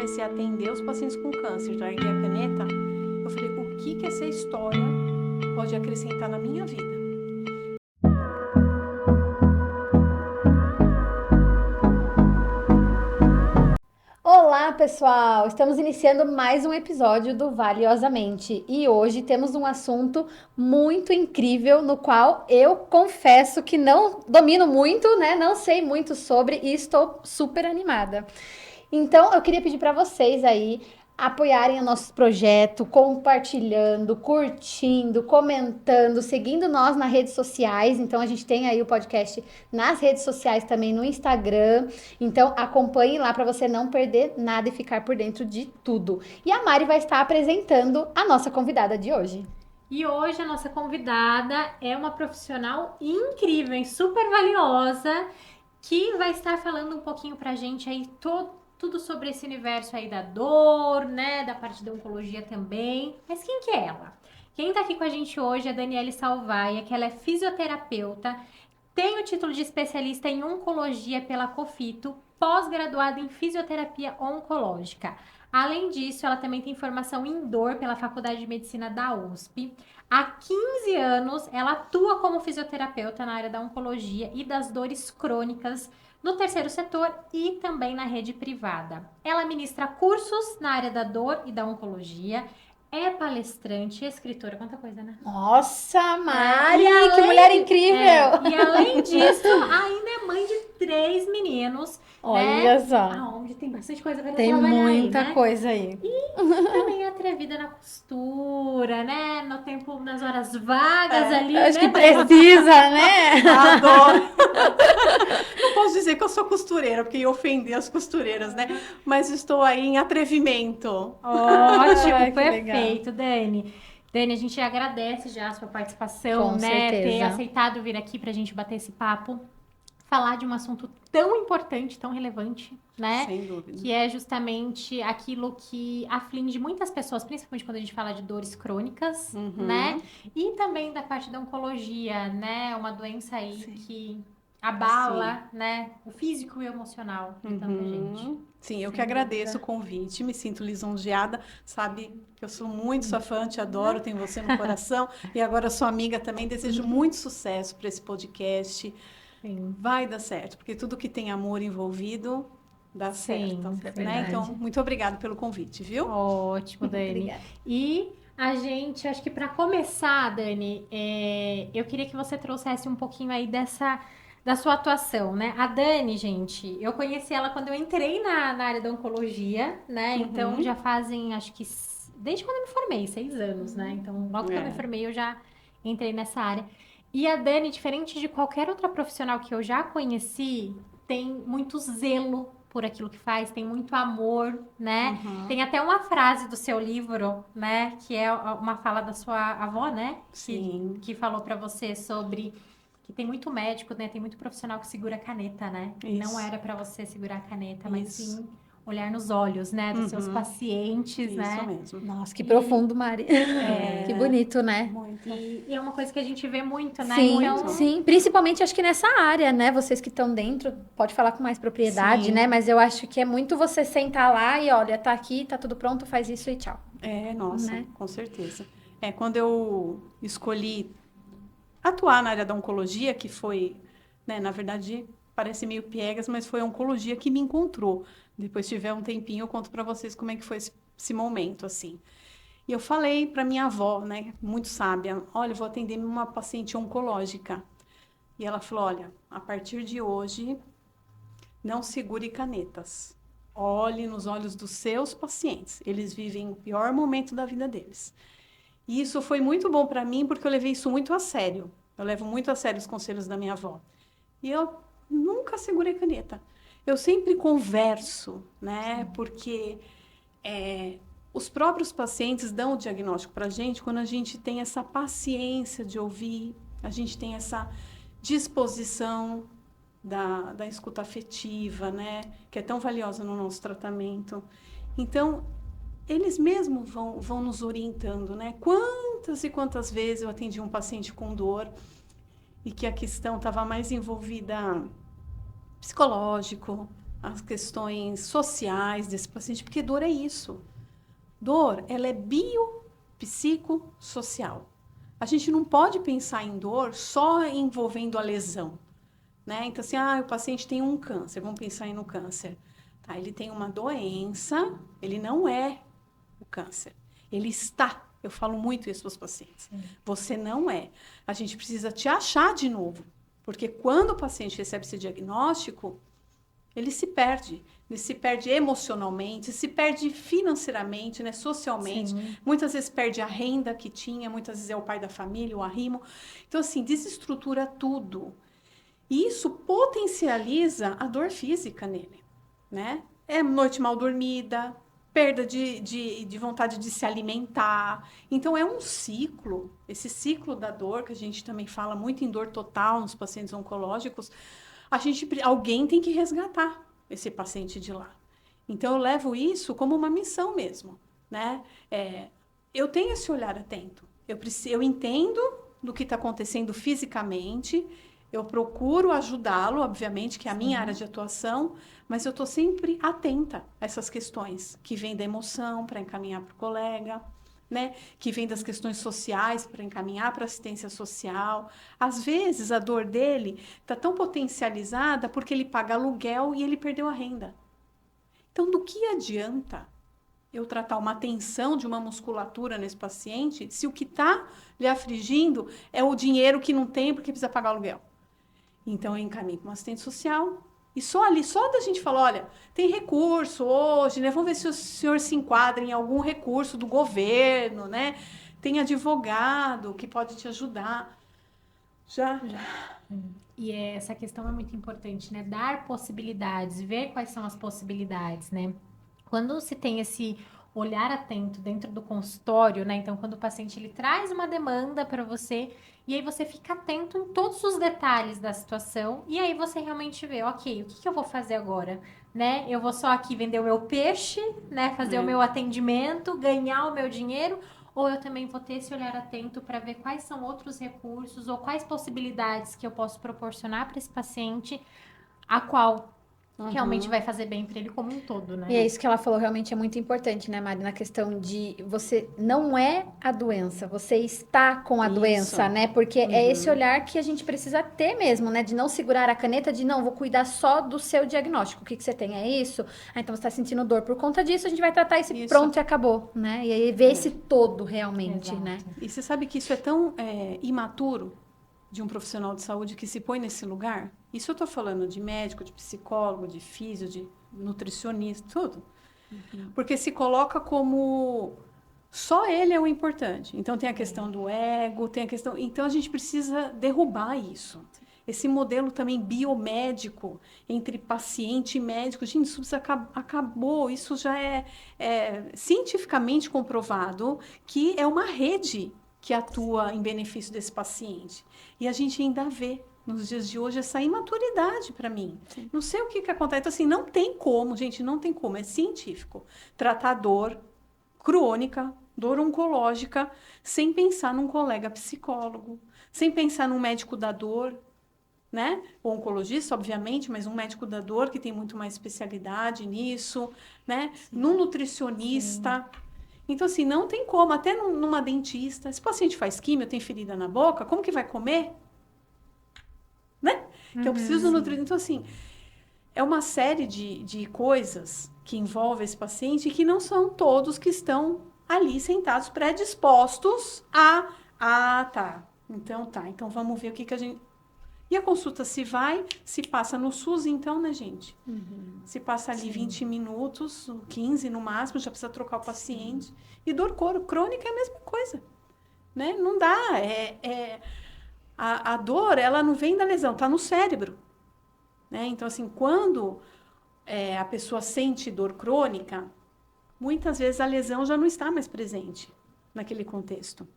comecei a atender os pacientes com câncer, larguei a caneta, eu falei, o que essa história pode acrescentar na minha vida? Olá, pessoal! Estamos iniciando mais um episódio do Valiosamente e hoje temos um assunto muito incrível no qual eu confesso que não domino muito, né? Não sei muito sobre e estou super animada. Então, eu queria pedir para vocês aí apoiarem o nosso projeto, compartilhando, curtindo, comentando, seguindo nós nas redes sociais. Então, a gente tem aí o podcast nas redes sociais também, no Instagram. Então, acompanhe lá para você não perder nada e ficar por dentro de tudo. E a Mari vai estar apresentando a nossa convidada de hoje. E hoje a nossa convidada é uma profissional incrível, hein? Super valiosa, que vai estar falando um pouquinho pra gente aí tudo sobre esse universo aí da dor, né? Da parte da oncologia também. Mas quem que é ela? Quem tá aqui com a gente hoje é a Daniele Salvaia, que ela é fisioterapeuta, tem o título de especialista em oncologia pela COFITO, pós-graduada em fisioterapia oncológica. Além disso, ela também tem formação em dor pela Faculdade de Medicina da USP. Há 15 anos, ela atua como fisioterapeuta na área da oncologia e das dores crônicas no terceiro setor e também na rede privada. Ela ministra cursos na área da dor e da oncologia, é palestrante, escritora, quanta coisa, né? Nossa, Mari, que mulher incrível! E além disso, ainda é mãe de 3 meninos. Olha só. Aonde tem bastante coisa pra Tem trabalhar muita aí, né? coisa aí. E também é atrevida na costura, né? No tempo, nas horas vagas ali, Acho né? que precisa, né? Adoro! Não posso dizer que eu sou costureira, porque ia ofender as costureiras, né? Mas estou aí em atrevimento. Ótimo, Ai, que perfeito, Dani. Dani, a gente agradece já a sua participação, Com né? Ter certeza. aceitado vir aqui pra gente bater esse papo, falar de um assunto tão importante, tão relevante, né? Sem dúvida. Que é justamente aquilo que aflige muitas pessoas, principalmente quando a gente fala de dores crônicas, né? E também da parte da oncologia, né? Uma doença aí que abala, né? O físico e o emocional de tanta gente. Sim, eu Sem que agradeço dúvida. o convite, me sinto lisonjeada, sabe que eu sou muito sua fã, te adoro, tenho você no coração e agora sou amiga também, desejo muito sucesso para esse podcast. Sim. Vai dar certo, porque tudo que tem amor envolvido dá Sim, certo, é né? verdade. Então, muito obrigada pelo convite, viu? Ótimo, Dani. Obrigada. E a gente, acho que para começar, Dani, eu queria que você trouxesse um pouquinho aí da sua atuação, né? A Dani, gente, eu conheci ela quando eu entrei na área da oncologia, né? Então já fazem, acho que desde quando eu me formei, 6 anos, né? Então, logo que eu me formei, eu já entrei nessa área. E a Dani, diferente de qualquer outra profissional que eu já conheci, tem muito zelo por aquilo que faz, tem muito amor, né? Tem até uma frase do seu livro, né? Que é uma fala da sua avó, né? Sim. Que falou pra você sobre que tem muito médico, né? Tem muito profissional que segura a caneta, né? E não era pra você segurar a caneta, mas sim olhar nos olhos, né? Dos seus pacientes, Isso né? mesmo. Nossa, que profundo, Mari. Que bonito, né? Muito. E é uma coisa que a gente vê muito, né? Sim, Então, sim. Principalmente acho que nessa área, né? Vocês que estão dentro, pode falar com mais propriedade, Sim. né? Mas eu acho que é muito você sentar lá e olha, tá aqui, tá tudo pronto, faz isso e tchau. Nossa, Né? com certeza. Quando eu escolhi atuar na área da oncologia, que foi, né, na verdade, parece meio piegas, mas foi a oncologia que me encontrou. Depois, se tiver um tempinho, eu conto para vocês como é que foi esse momento, assim. E eu falei para minha avó, né, muito sábia, olha, eu vou atender uma paciente oncológica. E ela falou, olha, a partir de hoje, não segure canetas. Olhe nos olhos dos seus pacientes. Eles vivem o pior momento da vida deles. E isso foi muito bom para mim, porque eu levei isso muito a sério. Eu levo muito a sério os conselhos da minha avó. E eu nunca segurei caneta. Eu sempre converso, né? Porque os próprios pacientes dão o diagnóstico para a gente quando a gente tem essa paciência de ouvir, a gente tem essa disposição da escuta afetiva, né? Que é tão valiosa no nosso tratamento. Então, eles mesmos vão nos orientando, né? Quantas e quantas vezes eu atendi um paciente com dor e que a questão estava mais envolvida psicológico, as questões sociais desse paciente, porque dor é isso. Dor, ela é biopsicossocial. A gente não pode pensar em dor só envolvendo a lesão, né? Então, assim, o paciente tem um câncer, vamos pensar no câncer. Tá, ele tem uma doença, ele não é o câncer, ele está. Eu falo muito isso para os pacientes. Você não é. A gente precisa te achar de novo, porque quando o paciente recebe esse diagnóstico, ele se perde. Ele se perde emocionalmente, se perde financeiramente, né, socialmente. Sim. Muitas vezes perde a renda que tinha, muitas vezes é o pai da família, o arrimo. Então, assim, desestrutura tudo. E isso potencializa a dor física nele, né? É noite mal dormida, perda de vontade de se alimentar. Então, é um ciclo. Esse ciclo da dor, que a gente também fala muito em dor total nos pacientes oncológicos, alguém tem que resgatar esse paciente de lá. Então, eu levo isso como uma missão mesmo, né? Eu tenho esse olhar atento. Eu entendo do que está acontecendo fisicamente, eu procuro ajudá-lo, obviamente, que é a minha área de atuação, mas eu estou sempre atenta a essas questões que vêm da emoção para encaminhar para o colega, né? Que vem das questões sociais para encaminhar para assistência social. Às vezes, a dor dele está tão potencializada porque ele paga aluguel e ele perdeu a renda. Então, do que adianta eu tratar uma tensão de uma musculatura nesse paciente se o que está lhe afligindo é o dinheiro que não tem porque precisa pagar aluguel? Então, eu encaminho para um assistente social. E só da gente falar, olha, tem recurso hoje, né? Vamos ver se o senhor se enquadra em algum recurso do governo, né? Tem advogado que pode te ajudar. Já. E essa questão é muito importante, né? Dar possibilidades, ver quais são as possibilidades, né? Quando se tem esse olhar atento dentro do consultório, né? Então, quando o paciente ele traz uma demanda para você, e aí você fica atento em todos os detalhes da situação, e aí você realmente vê, ok, o que eu vou fazer agora, né? Eu vou só aqui vender o meu peixe, né? Fazer o meu atendimento, ganhar o meu dinheiro, ou eu também vou ter esse olhar atento para ver quais são outros recursos ou quais possibilidades que eu posso proporcionar para esse paciente, a qual realmente vai fazer bem para ele como um todo, né? E é isso que ela falou, realmente é muito importante, né, Mari? Na questão de você não é a doença, você está com a doença, né? Porque é esse olhar que a gente precisa ter mesmo, né? De não segurar a caneta, de não, vou cuidar só do seu diagnóstico. O que você tem é isso? Então você está sentindo dor por conta disso, a gente vai tratar isso. Pronto e acabou, né? E aí ver esse todo realmente, Exato. né? E você sabe que isso é tão imaturo de um profissional de saúde que se põe nesse lugar? Isso eu estou falando de médico, de psicólogo, de físio, de nutricionista, tudo. Porque se coloca como só ele é o importante. Então tem a questão do ego, tem a questão... Então a gente precisa derrubar isso. Esse modelo também biomédico entre paciente e médico, gente, isso acabou. Isso já é cientificamente comprovado que é uma rede que atua em benefício desse paciente. E a gente ainda vê, nos dias de hoje, essa imaturidade para mim. Sim. Não sei o que acontece. Então, assim, não tem como, gente, não tem como. É científico. Tratar dor crônica, dor oncológica, sem pensar num colega psicólogo, sem pensar num médico da dor, né? O oncologista, obviamente, mas um médico da dor que tem muito mais especialidade nisso, né? Sim. Num nutricionista... Sim. Então, assim, não tem como, até numa dentista, se o paciente faz químio, tem ferida na boca, como que vai comer? Né? Que eu preciso nutrir. Então, assim, é uma série de coisas que envolvem esse paciente e que não são todos que estão ali sentados, predispostos a... tá. Então vamos ver o que a gente... E a consulta se passa no SUS, então, né, gente? Se passa ali 20 minutos, 15 no máximo, já precisa trocar o paciente. E dor crônica é a mesma coisa, né? Não dá. A dor, ela não vem da lesão, tá no cérebro, né? Então, assim, quando a pessoa sente dor crônica, muitas vezes a lesão já não está mais presente naquele contexto.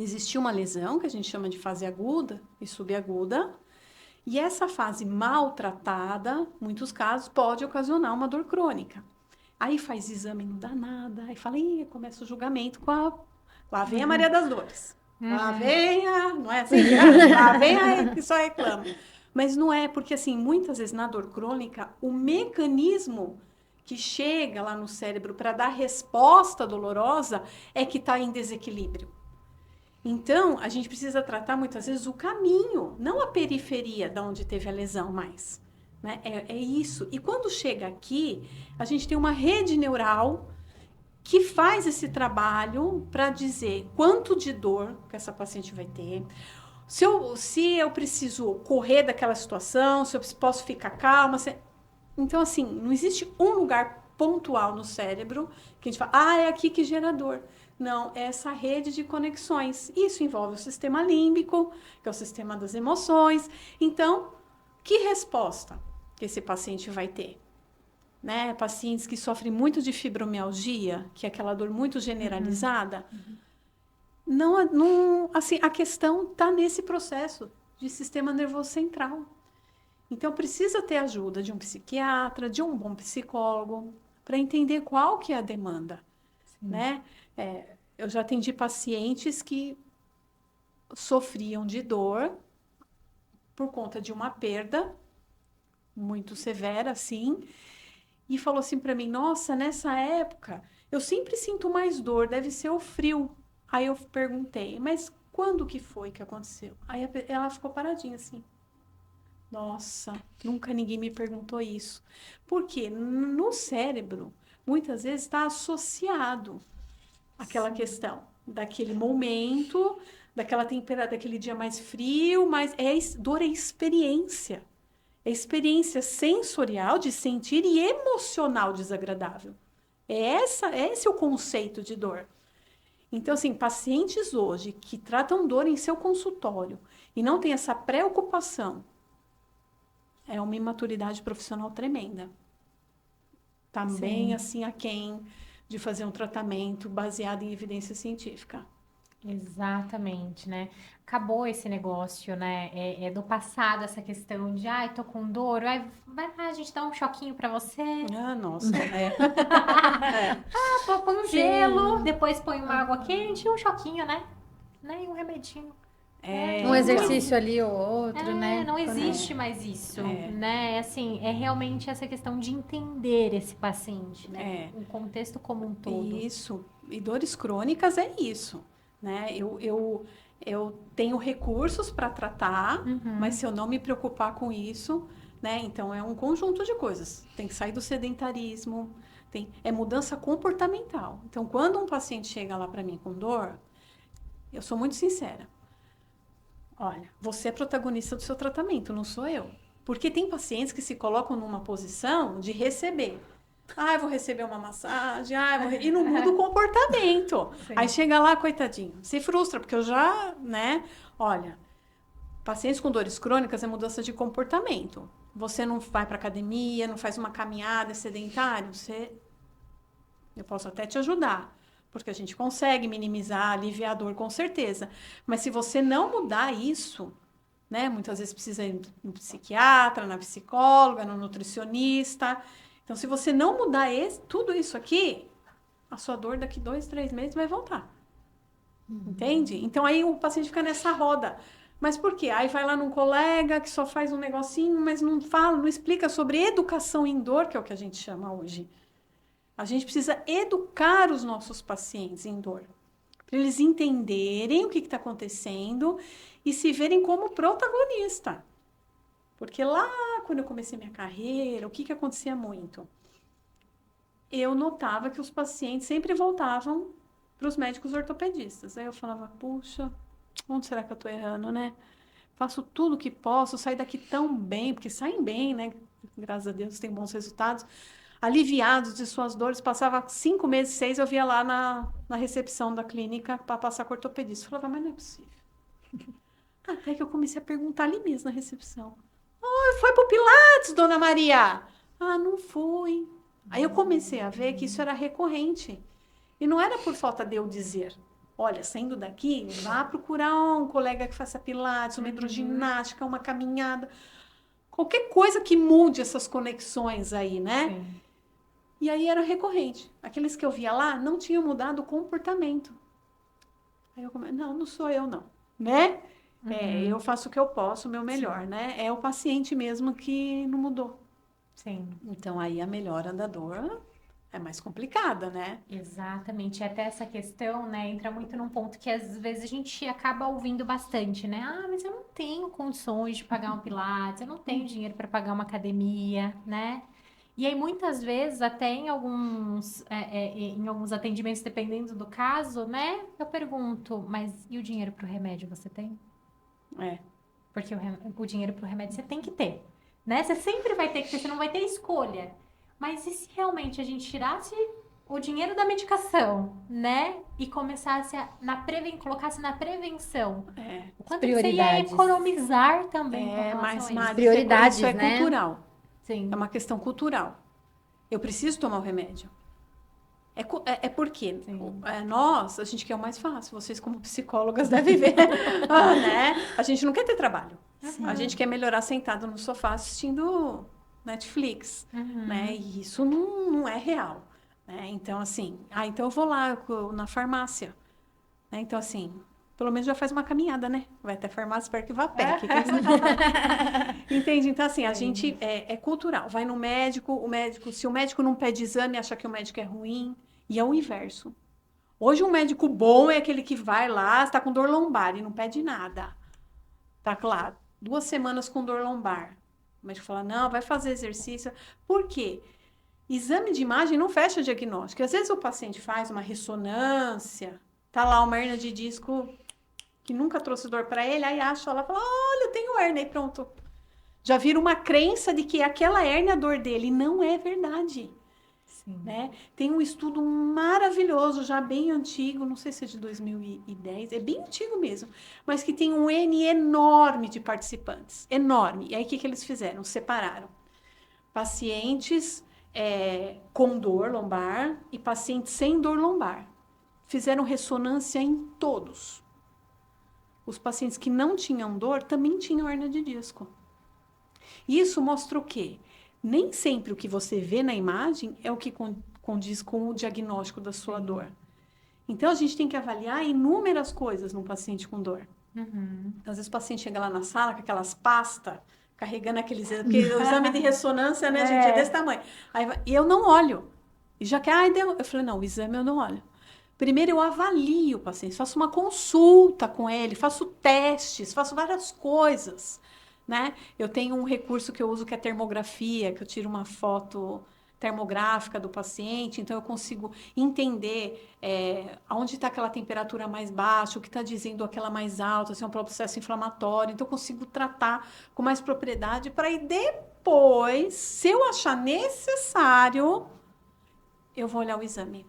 Existiu uma lesão, que a gente chama de fase aguda e subaguda, e essa fase maltratada, em muitos casos, pode ocasionar uma dor crônica. Aí faz exame, não dá nada, aí fala, começa o julgamento lá vem a Maria das Dores. Lá vem não é assim? Lá vem a que só reclama. Mas não é, porque assim, muitas vezes na dor crônica, o mecanismo que chega lá no cérebro para dar resposta dolorosa é que está em desequilíbrio. Então, a gente precisa tratar muitas vezes o caminho, não a periferia de onde teve a lesão mais. Né? É isso. E quando chega aqui, a gente tem uma rede neural que faz esse trabalho para dizer quanto de dor que essa paciente vai ter, se eu preciso correr daquela situação, se eu posso ficar calma. Então, assim, não existe um lugar pontual no cérebro que a gente fala, é aqui que gera dor. Não, é essa rede de conexões. Isso envolve o sistema límbico, que é o sistema das emoções. Então, que resposta que esse paciente vai ter? Né? Pacientes que sofrem muito de fibromialgia, que é aquela dor muito generalizada, não, assim, a questão está nesse processo de sistema nervoso central. Então, precisa ter ajuda de um psiquiatra, de um bom psicólogo, para entender qual que é a demanda, né? Eu já atendi pacientes que sofriam de dor por conta de uma perda muito severa, assim, e falou assim para mim, nossa, nessa época, eu sempre sinto mais dor, deve ser o frio. Aí eu perguntei, mas quando que foi que aconteceu? Aí ela ficou paradinha assim. Nossa, nunca ninguém me perguntou isso. Porque no cérebro, muitas vezes está associado àquela questão daquele momento, daquela temperatura, daquele dia mais frio, mas dor é experiência. É experiência sensorial de sentir e emocional desagradável. Esse é o conceito de dor. Então, assim, pacientes hoje que tratam dor em seu consultório e não tem essa preocupação, é uma imaturidade profissional tremenda. Também, assim, aquém de fazer um tratamento baseado em evidência científica. Exatamente, né? Acabou esse negócio, né? É do passado essa questão de, ai, tô com dor, vai lá, a gente dá um choquinho pra você. Ah, nossa, Põe um gelo, depois põe uma água quente e um choquinho, né? E um remedinho. Um exercício ali ou outro, né? Não existe mais isso, né? Assim, é realmente essa questão de entender esse paciente, né? O contexto como um todo. Isso. E dores crônicas é isso, né? Eu tenho recursos para tratar, mas se eu não me preocupar com isso, né? Então, é um conjunto de coisas. Tem que sair do sedentarismo, é mudança comportamental. Então, quando um paciente chega lá para mim com dor, eu sou muito sincera. Olha, você é protagonista do seu tratamento, não sou eu. Porque tem pacientes que se colocam numa posição de receber. Eu vou receber uma massagem, e não muda o comportamento. Sim. Aí chega lá, coitadinho, se frustra, porque eu já, né? Olha, pacientes com dores crônicas é mudança de comportamento. Você não vai para academia, não faz uma caminhada, é sedentário, eu posso até te ajudar. Porque a gente consegue minimizar, aliviar a dor, com certeza. Mas se você não mudar isso, né? Muitas vezes precisa ir no psiquiatra, na psicóloga, no nutricionista. Então, se você não mudar tudo isso aqui, a sua dor daqui 2, 3 meses vai voltar. Entende? Então, aí o paciente fica nessa roda. Mas por quê? Aí vai lá num colega que só faz um negocinho, mas não fala, não explica sobre educação em dor, que é o que a gente chama hoje. A gente precisa educar os nossos pacientes em dor, para eles entenderem o que está acontecendo e se verem como protagonista. Porque lá, quando eu comecei minha carreira, o que acontecia muito? Eu notava que os pacientes sempre voltavam para os médicos ortopedistas. Aí eu falava, puxa, onde será que eu estou errando, né? Faço tudo o que posso, saio daqui tão bem, porque saem bem, né? Graças a Deus, tem bons resultados. Aliviados de suas dores, passava 5 meses, 6, eu via lá na recepção da clínica para passar com o ortopedista. Eu falava, mas não é possível. Até que eu comecei a perguntar ali mesmo na recepção. Foi pro Pilates, dona Maria? Não fui. Aí eu comecei a ver que isso era recorrente. E não era por falta de eu dizer, olha, saindo daqui, vá procurar um colega que faça Pilates, uma hidroginástica, uma caminhada. Qualquer coisa que mude essas conexões aí, né? Sim. E aí era recorrente. Aqueles que eu via lá não tinham mudado o comportamento. Aí eu comecei, não sou eu não, né? Eu faço o que eu posso, o meu melhor, né? É o paciente mesmo que não mudou. Sim. Então, aí a melhora da dor é mais complicada, né? Exatamente, e até essa questão, né, entra muito num ponto que às vezes a gente acaba ouvindo bastante, né? Ah, mas eu não tenho condições de pagar um Pilates, eu não tenho dinheiro para pagar uma academia, né? E aí muitas vezes, até em alguns atendimentos, dependendo do caso, né, eu pergunto, mas e o dinheiro para o remédio você tem? É. Porque o dinheiro para o remédio você tem que ter, né? Você sempre vai ter que ter, você não vai ter escolha. Mas e se realmente a gente tirasse o dinheiro da medicação, né? E começasse colocasse na prevenção? É. O quanto que você ia Prioridades. economizar também com relação Mas, a isso? Mari, Prioridades, isso é né? cultural. Sim. É uma questão cultural. Eu preciso tomar o remédio. Porque Sim. a gente quer o mais fácil. Vocês, como psicólogas, devem ver. Né? A gente não quer ter trabalho. A gente quer melhorar sentado no sofá assistindo Netflix. Né? E isso não é real. Né? Então, assim, então eu vou lá na farmácia. Né? Então, assim, pelo menos já faz uma caminhada, né? Vai até a farmácia, espero que vá a pé. Entende? Então, assim, a gente é cultural. Vai no médico, se o médico não pede exame, acha que o médico é ruim. E é o inverso. Hoje, um médico bom é aquele que vai lá, está com dor lombar e não pede nada. Tá lá, 2 semanas com dor lombar. O médico fala, não, vai fazer exercício. Por quê? Exame de imagem não fecha diagnóstico. Às vezes o paciente faz uma ressonância, tá lá uma hernia de disco que nunca trouxe dor para ele, aí acha lá, fala, olha, eu tenho hérnia, e pronto. Já vira uma crença de que aquela hérnia é a dor dele. Não é verdade. Sim. Né? Tem um estudo maravilhoso, já bem antigo, não sei se é de 2010, é bem antigo mesmo, mas que tem um N enorme de participantes, enorme. E aí, o que eles fizeram? Separaram pacientes com dor lombar e pacientes sem dor lombar. Fizeram ressonância em todos. Os pacientes que não tinham dor também tinham hérnia de disco. Isso mostra o quê? Nem sempre o que você vê na imagem é o que condiz com o diagnóstico da sua dor. Então, a gente tem que avaliar inúmeras coisas num paciente com dor. Às vezes o paciente chega lá na sala com aquelas pastas, carregando aqueles... Porque o exame de ressonância, né, gente, é desse tamanho. E eu não olho. E já que, eu falei, não, o exame eu não olho. Primeiro eu avalio o paciente, faço uma consulta com ele, faço testes, faço várias coisas. Né? Eu tenho um recurso que eu uso que é termografia, que eu tiro uma foto termográfica do paciente, então eu consigo entender onde está aquela temperatura mais baixa, o que está dizendo aquela mais alta, se é um processo inflamatório, então eu consigo tratar com mais propriedade para aí depois, se eu achar necessário, eu vou olhar o exame.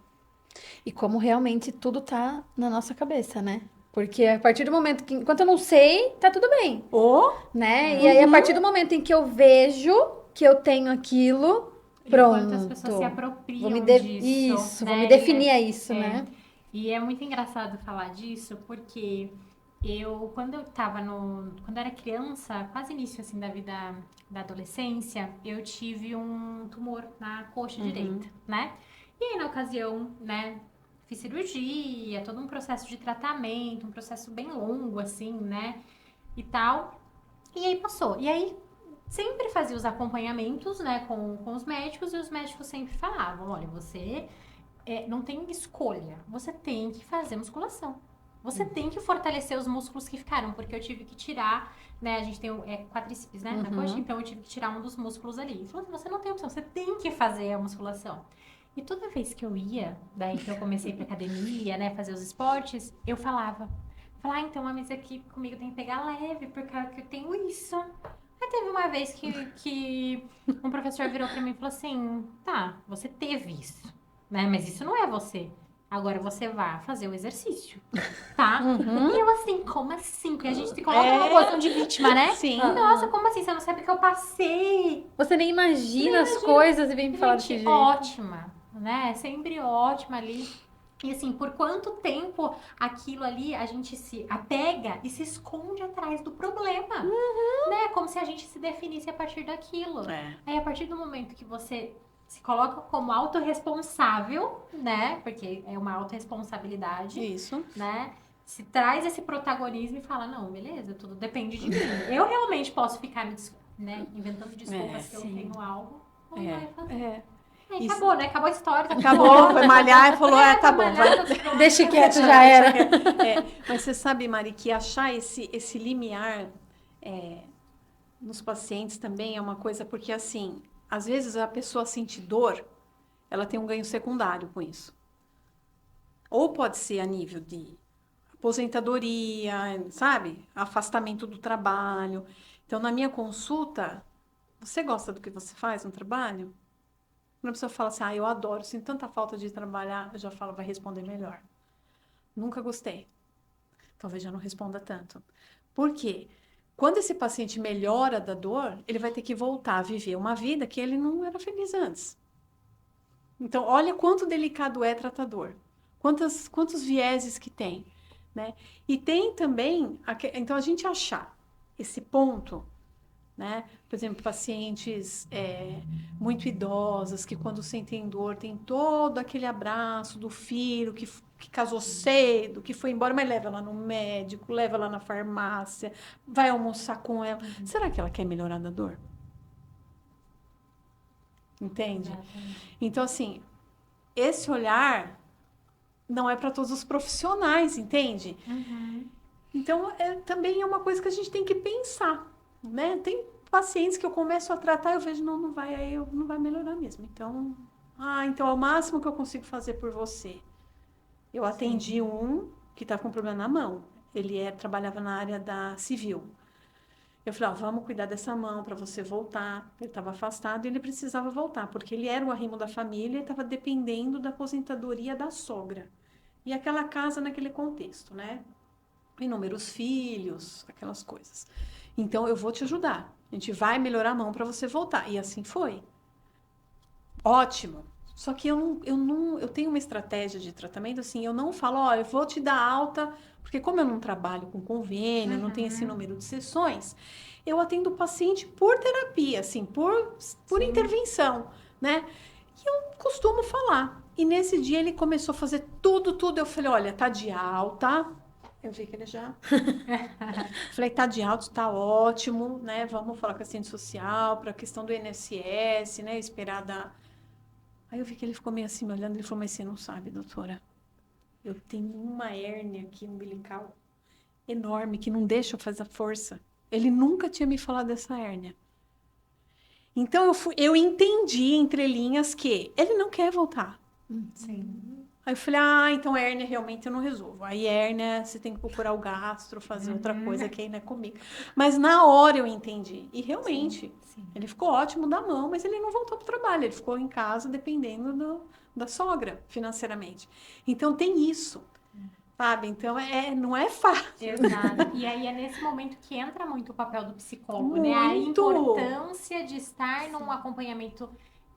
E como realmente tudo tá na nossa cabeça, né? Porque a partir do momento que, enquanto eu não sei, tá tudo bem, né? E aí, a partir do momento em que eu vejo que eu tenho aquilo, pronto. Enquanto as pessoas se apropriam disso. Isso, né? vou me definir a isso, né? E é muito engraçado falar disso, porque quando eu era criança, quase início, assim, da vida da adolescência, eu tive um tumor na coxa direita, né? E aí, na ocasião, né, fiz cirurgia, todo um processo de tratamento, um processo bem longo, assim, né, e tal. E aí passou. E aí, sempre fazia os acompanhamentos, né, com os médicos, e os médicos sempre falavam, olha, você não tem escolha, você tem que fazer musculação. Você tem que fortalecer os músculos que ficaram, porque eu tive que tirar, né, a gente tem quadríceps, né, na coxa, então eu tive que tirar um dos músculos ali. Ele falou, você não tem opção, você tem que fazer a musculação. E toda vez que eu ia, daí que eu comecei pra academia, né, fazer os esportes, eu falava, então, mas aqui comigo tem que pegar leve, porque eu tenho isso. Aí teve uma vez que um professor virou pra mim e falou assim, tá, você teve isso, né, mas isso não é você. Agora você vai fazer o exercício, tá? E eu assim, como assim? Porque a gente se coloca numa posição de vítima, né? Sim. Nossa, como assim? Você não sabe o que eu passei. Você nem imagina as coisas e vem me falar desse Gente, jeito. ótima, né? Sempre ótima ali. E assim, por quanto tempo aquilo ali a gente se apega e se esconde atrás do problema, né? Como se a gente se definisse a partir daquilo. Aí, a partir do momento que você se coloca como autorresponsável, né? Porque é uma autorresponsabilidade. Isso. Né? se traz esse protagonismo e fala, não, beleza, tudo depende de mim. Eu realmente posso ficar inventando desculpas que eu tenho algo, ou vai fazer. Aí acabou, né? Acabou a história. Acabou, foi malhar e falou, tá bom, vai. Deixa quieto, já era. Mas você sabe, Mari, que achar esse limiar nos pacientes também é uma coisa, porque assim, às vezes a pessoa sente dor, ela tem um ganho secundário com isso. Ou pode ser a nível de aposentadoria, sabe? Afastamento do trabalho. Então, na minha consulta, você gosta do que você faz no trabalho? Quando a pessoa fala assim, eu adoro, sinto tanta falta de trabalhar, eu já falo, vai responder melhor. Nunca gostei. Talvez já não responda tanto. Por quê? Quando esse paciente melhora da dor, ele vai ter que voltar a viver uma vida que ele não era feliz antes. Então, olha quanto delicado é tratador. Quantos vieses que tem, né? E tem também, então a gente achar esse ponto, né? Por exemplo, pacientes muito idosas que quando sentem dor tem todo aquele abraço do filho que casou cedo, que foi embora, mas leva ela no médico, leva ela na farmácia, vai almoçar com ela. Será que ela quer melhorar da dor? Entende? Então, assim, esse olhar não é para todos os profissionais, entende? Então, também é uma coisa que a gente tem que pensar, né? Tem pacientes que eu começo a tratar, eu vejo, não vai melhorar mesmo. Então, então é o máximo que eu consigo fazer por você. Eu atendi um que estava com problema na mão. Ele trabalhava na área da civil. Eu falei, vamos cuidar dessa mão para você voltar. Ele estava afastado e ele precisava voltar, porque ele era o arrimo da família e estava dependendo da aposentadoria da sogra. E aquela casa naquele contexto, né? Inúmeros filhos, aquelas coisas. Então, eu vou te ajudar. A gente vai melhorar a mão para você voltar. E assim foi. Ótimo. Só que eu tenho uma estratégia de tratamento, assim, eu não falo, eu vou te dar alta, porque como eu não trabalho com convênio, não tenho esse número de sessões, eu atendo o paciente por terapia, assim, por intervenção, né? E eu costumo falar. E nesse dia ele começou a fazer tudo. Eu falei, olha, tá de alta. Eu vi que ele já... Falei, tá de alta, tá ótimo, né? Vamos falar com a assistente social, para a questão do INSS, né? Esperar da... Aí eu vi que ele ficou meio assim me olhando, ele falou, mas você não sabe, doutora, eu tenho uma hérnia aqui umbilical enorme que não deixa eu fazer força. Ele nunca tinha me falado dessa hérnia. Então eu entendi entre linhas que ele não quer voltar. Sim. Aí eu falei, então hérnia realmente eu não resolvo. Aí hérnia você tem que procurar o gastro, fazer outra coisa que aí não é comigo. Mas na hora eu entendi. E realmente, ele ficou ótimo da mão, mas ele não voltou para o trabalho. Ele ficou em casa dependendo da sogra, financeiramente. Então tem isso, sabe? Então não é fácil. Exato. E aí é nesse momento que entra muito o papel do psicólogo, Muito. né? A importância de estar num acompanhamento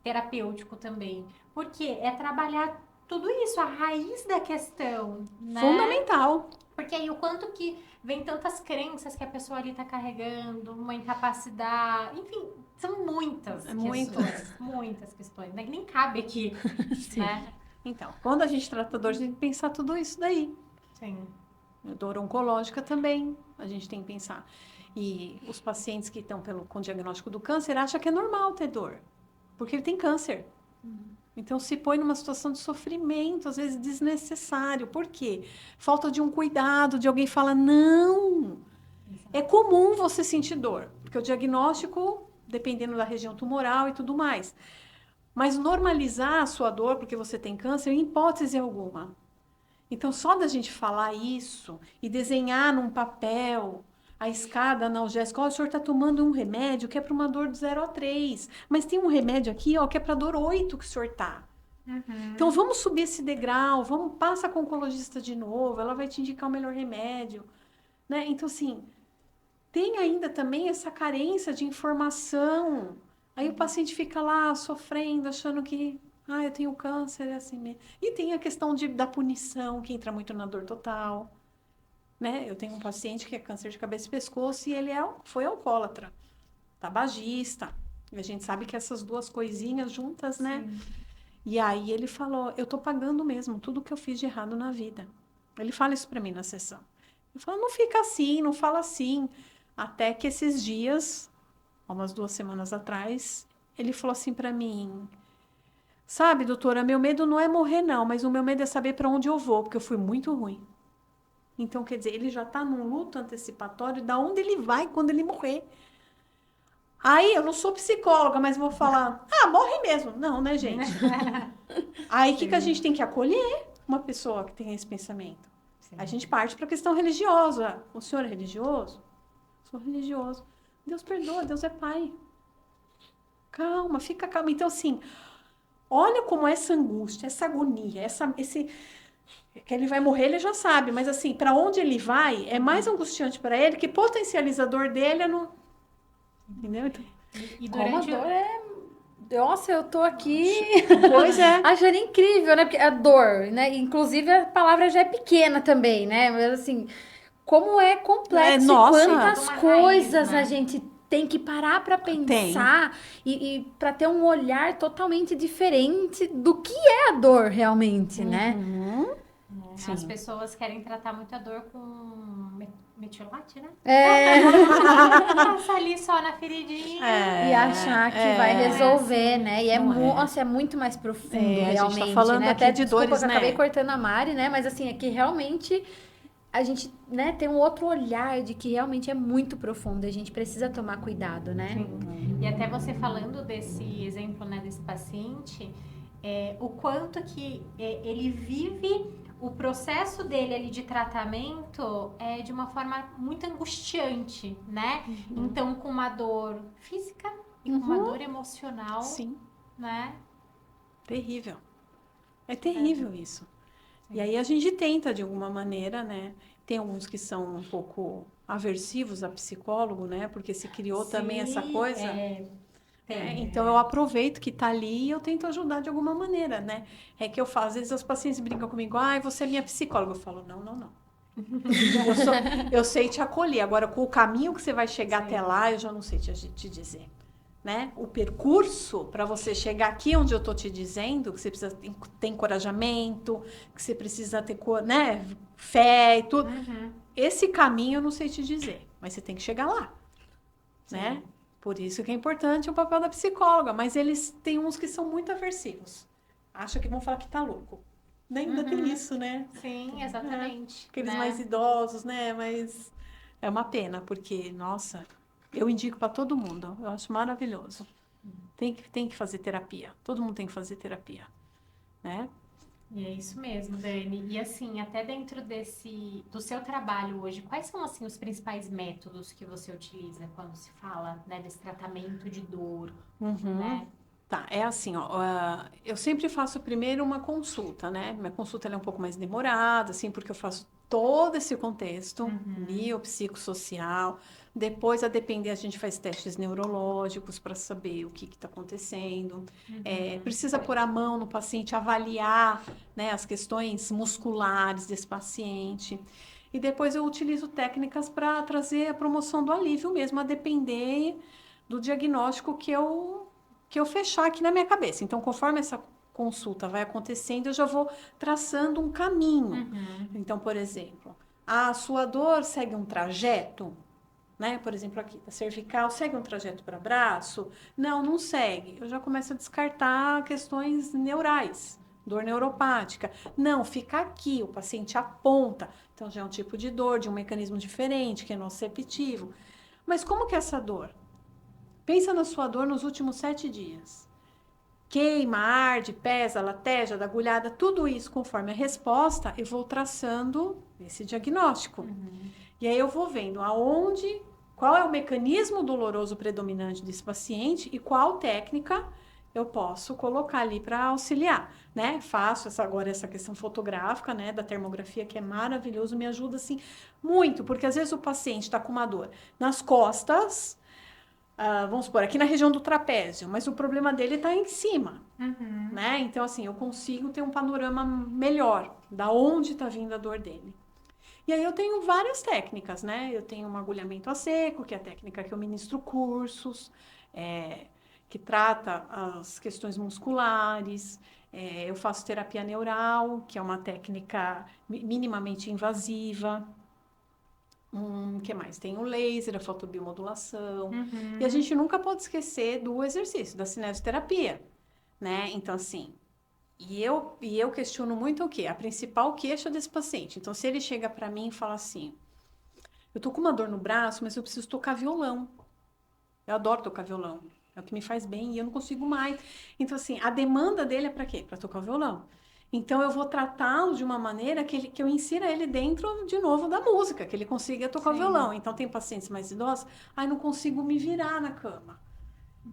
terapêutico também. Porque é trabalhar tudo isso, a raiz da questão, né? Fundamental. Porque aí o quanto que vem tantas crenças que a pessoa ali tá carregando, uma incapacidade, enfim, são muitas questões. Muitas questões, né? Que nem cabe aqui, né? Então, quando a gente trata dor, a gente tem que pensar tudo isso daí. Sim. Dor oncológica também, a gente tem que pensar. E os pacientes que estão com diagnóstico do câncer acham que é normal ter dor, porque ele tem câncer. Então, se põe numa situação de sofrimento, às vezes desnecessário. Por quê? Falta de um cuidado, de alguém fala, não, é comum você sentir dor, porque o diagnóstico, dependendo da região tumoral e tudo mais. Mas normalizar a sua dor, porque você tem câncer, em hipótese alguma. Então, só da gente falar isso e desenhar num papel a escada analgésica, o senhor está tomando um remédio que é para uma dor de 0 a 3, mas tem um remédio aqui, que é para dor 8 que o senhor está. Então, vamos subir esse degrau, passa com o oncologista de novo, ela vai te indicar o melhor remédio, né? Então, assim, tem ainda também essa carência de informação. Aí o paciente fica lá sofrendo, achando que, eu tenho câncer, é assim mesmo. E tem a questão da punição, que entra muito na dor total. Né? Eu tenho um paciente que é câncer de cabeça e pescoço e ele foi alcoólatra, tabagista. E a gente sabe que essas duas coisinhas juntas, né? E aí ele falou, eu tô pagando mesmo tudo que eu fiz de errado na vida. Ele fala isso para mim na sessão. Eu falo, não fica assim, não fala assim. Até que esses dias, há umas 2 semanas atrás, ele falou assim para mim, sabe, doutora, meu medo não é morrer não, mas o meu medo é saber para onde eu vou, porque eu fui muito ruim. Então, quer dizer, ele já está num luto antecipatório da onde ele vai quando ele morrer. Aí, eu não sou psicóloga, mas vou falar, morre mesmo. Não, né, gente? Aí, o que a gente tem que acolher uma pessoa que tem esse pensamento? Sim. A gente parte para a questão religiosa. O senhor é religioso? Sou religioso. Deus perdoa, Deus é pai. Calma, fica calma. Então, assim, olha como essa angústia, essa agonia, esse que ele vai morrer, ele já sabe, mas assim, para onde ele vai é mais angustiante para ele que potencializador dele é no. Entendeu? Então, E Como a durante dor é... Nossa, eu tô aqui pois é. achando incrível, né? Porque a dor, né? Inclusive a palavra já é pequena também, né? Mas assim, como é complexo e Nossa. quantas Uma coisas raiz, né? a gente tem que parar para Tem. pensar e para ter um olhar totalmente diferente do que é a dor realmente, né? Uhum. As Sim. pessoas querem tratar muito a dor com metiolate, né? É, Passa ali só na feridinha. e achar que vai resolver, né? E é, Não é. nossa, é muito mais profundo, A gente realmente, tá falando né? aqui Até, de desculpa dores, que eu acabei né? cortando a Mari, né? Mas assim, é que realmente a gente, né, tem um outro olhar de que realmente é muito profundo. A gente precisa tomar cuidado, né? E até você falando desse exemplo, né, desse paciente, o quanto que ele vive o processo dele ali de tratamento de uma forma muito angustiante, né? Então, com uma dor física e com uma dor emocional, Sim, né? terrível. É terrível isso. Sim. E aí a gente tenta, de alguma maneira, né? Tem alguns que são um pouco aversivos a psicólogo, né? Porque se criou também essa Sim, coisa. Então eu aproveito que tá ali e eu tento ajudar de alguma maneira, né? É que eu faço, às vezes os pacientes brincam comigo, ai, você é minha psicóloga. Eu falo, não, não, não. Eu sei te acolher. Agora, com o caminho que você vai chegar até lá, eu já não sei te dizer. Né? O percurso para você chegar aqui onde eu estou te dizendo, que você precisa ter encorajamento, que você precisa ter, né, fé e tudo. Esse caminho eu não sei te dizer, mas você tem que chegar lá, né? Por isso que é importante o papel da psicóloga, mas eles têm uns que são muito aversivos. Acham que vão falar que tá louco. Ainda tem isso, né? Sim, exatamente. Aqueles né? mais idosos, né? Mas é uma pena, porque, nossa, eu indico para todo mundo. Eu acho maravilhoso. Tem que fazer terapia. Todo mundo tem que fazer terapia, né? E é isso mesmo, Dani. E assim, até dentro do seu trabalho hoje, quais são assim os principais métodos que você utiliza quando se fala, né, desse tratamento de dor, né? Tá, é assim, ó, eu sempre faço primeiro uma consulta, né? Minha consulta ela é um pouco mais demorada, assim, porque eu faço todo esse contexto biopsicossocial. Depois, a depender, a gente faz testes neurológicos para saber o que está acontecendo. Precisa pôr a mão no paciente, avaliar, né, as questões musculares desse paciente. E depois eu utilizo técnicas para trazer a promoção do alívio mesmo, a depender do diagnóstico que eu fechar aqui na minha cabeça. Então, conforme essa consulta vai acontecendo, eu já vou traçando um caminho. Então, por exemplo, a sua dor segue um trajeto, né? Por exemplo, aqui, a cervical segue um trajeto para braço? Não, não segue. Eu já começo a descartar questões neurais, dor neuropática. Não, fica aqui, o paciente aponta. Então, já é um tipo de dor, de um mecanismo diferente, que é nociceptivo. Mas como que é essa dor? Pensa na sua dor nos últimos 7 dias. Queima, arde, pesa, lateja, dá agulhada, tudo isso conforme a resposta, eu vou traçando esse diagnóstico. E aí eu vou vendo qual é o mecanismo doloroso predominante desse paciente e qual técnica eu posso colocar ali para auxiliar, né? Faço agora essa questão fotográfica, né, da termografia, que é maravilhoso, me ajuda, assim, muito, porque às vezes o paciente está com uma dor nas costas, vamos supor, aqui na região do trapézio, mas o problema dele está em cima, né? Então, assim, eu consigo ter um panorama melhor da onde está vindo a dor dele. E aí eu tenho várias técnicas, né? Eu tenho um agulhamento a seco, que é a técnica que eu ministro cursos, que trata as questões musculares. Eu faço terapia neural, que é uma técnica minimamente invasiva. Que mais? Tem o laser, a fotobiomodulação. E a gente nunca pode esquecer do exercício, da cinesioterapia, né? Então, assim, eu questiono muito o quê? A principal queixa desse paciente. Então, se ele chega para mim e fala assim, eu tô com uma dor no braço, mas eu preciso tocar violão. Eu adoro tocar violão. É o que me faz bem e eu não consigo mais. Então, assim, a demanda dele é para quê? Para tocar o violão. Então, eu vou tratá-lo de uma maneira que eu insira ele dentro, de novo, da música, que ele consiga tocar o violão. Então, tem pacientes mais idosos, não consigo me virar na cama.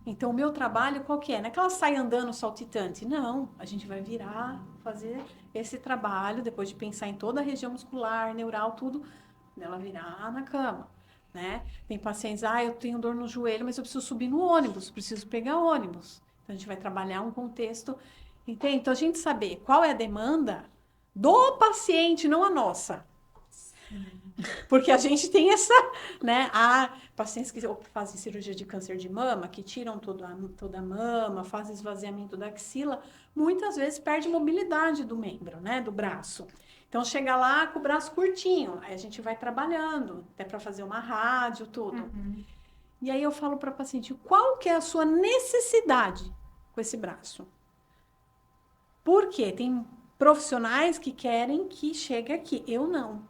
Então, o meu trabalho qual que é? Não é que ela sai andando saltitante. Não, a gente vai virar, fazer esse trabalho, depois de pensar em toda a região muscular, neural, tudo, ela virar na cama. Né? Tem pacientes, eu tenho dor no joelho, mas eu preciso subir no ônibus, preciso pegar ônibus. Então, a gente vai trabalhar um contexto, entende? Então, a gente saber qual é a demanda do paciente, não a nossa. Porque a gente tem essa, né? Há pacientes que fazem cirurgia de câncer de mama, que tiram toda a mama, fazem esvaziamento da axila, muitas vezes perde mobilidade do membro, né? Do braço. Então, chega lá com o braço curtinho, aí a gente vai trabalhando, até para fazer uma rádio, tudo. E aí eu falo para a paciente, qual que é a sua necessidade com esse braço? Por quê? Tem profissionais que querem que chegue aqui, eu não.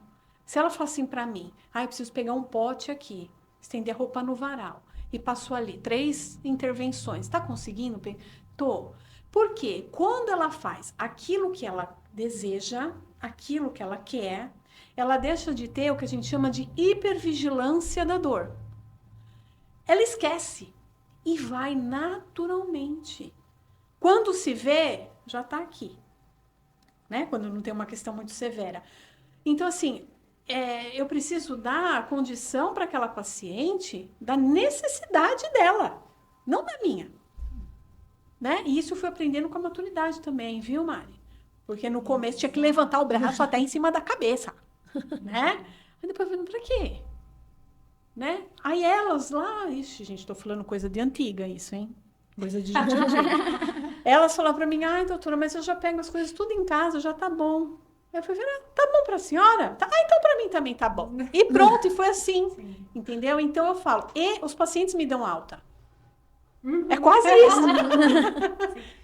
Se ela fala assim para mim, eu preciso pegar um pote aqui, estender a roupa no varal, e passou ali 3 intervenções, está conseguindo? Tô. Por quê? Quando ela faz aquilo que ela deseja, aquilo que ela quer, ela deixa de ter o que a gente chama de hipervigilância da dor. Ela esquece e vai naturalmente. Quando se vê, já está aqui. Né? Quando não tem uma questão muito severa. Então, assim, eu preciso dar a condição para aquela paciente da necessidade dela, não da minha. Né? E isso eu fui aprendendo com a maturidade também, viu, Mari? Porque no começo tinha que levantar o braço até em cima da cabeça, né? Aí depois eu falei, pra quê? Né? Aí elas lá, ixi, gente, tô falando coisa de antiga isso, hein? Coisa de gente antiga. Elas falaram pra mim, doutora, mas eu já pego as coisas tudo em casa, já tá bom. Eu falei, tá bom pra senhora? Tá. Então pra mim também tá bom. E pronto, e foi assim, entendeu? Então eu falo, e os pacientes me dão alta. É quase isso.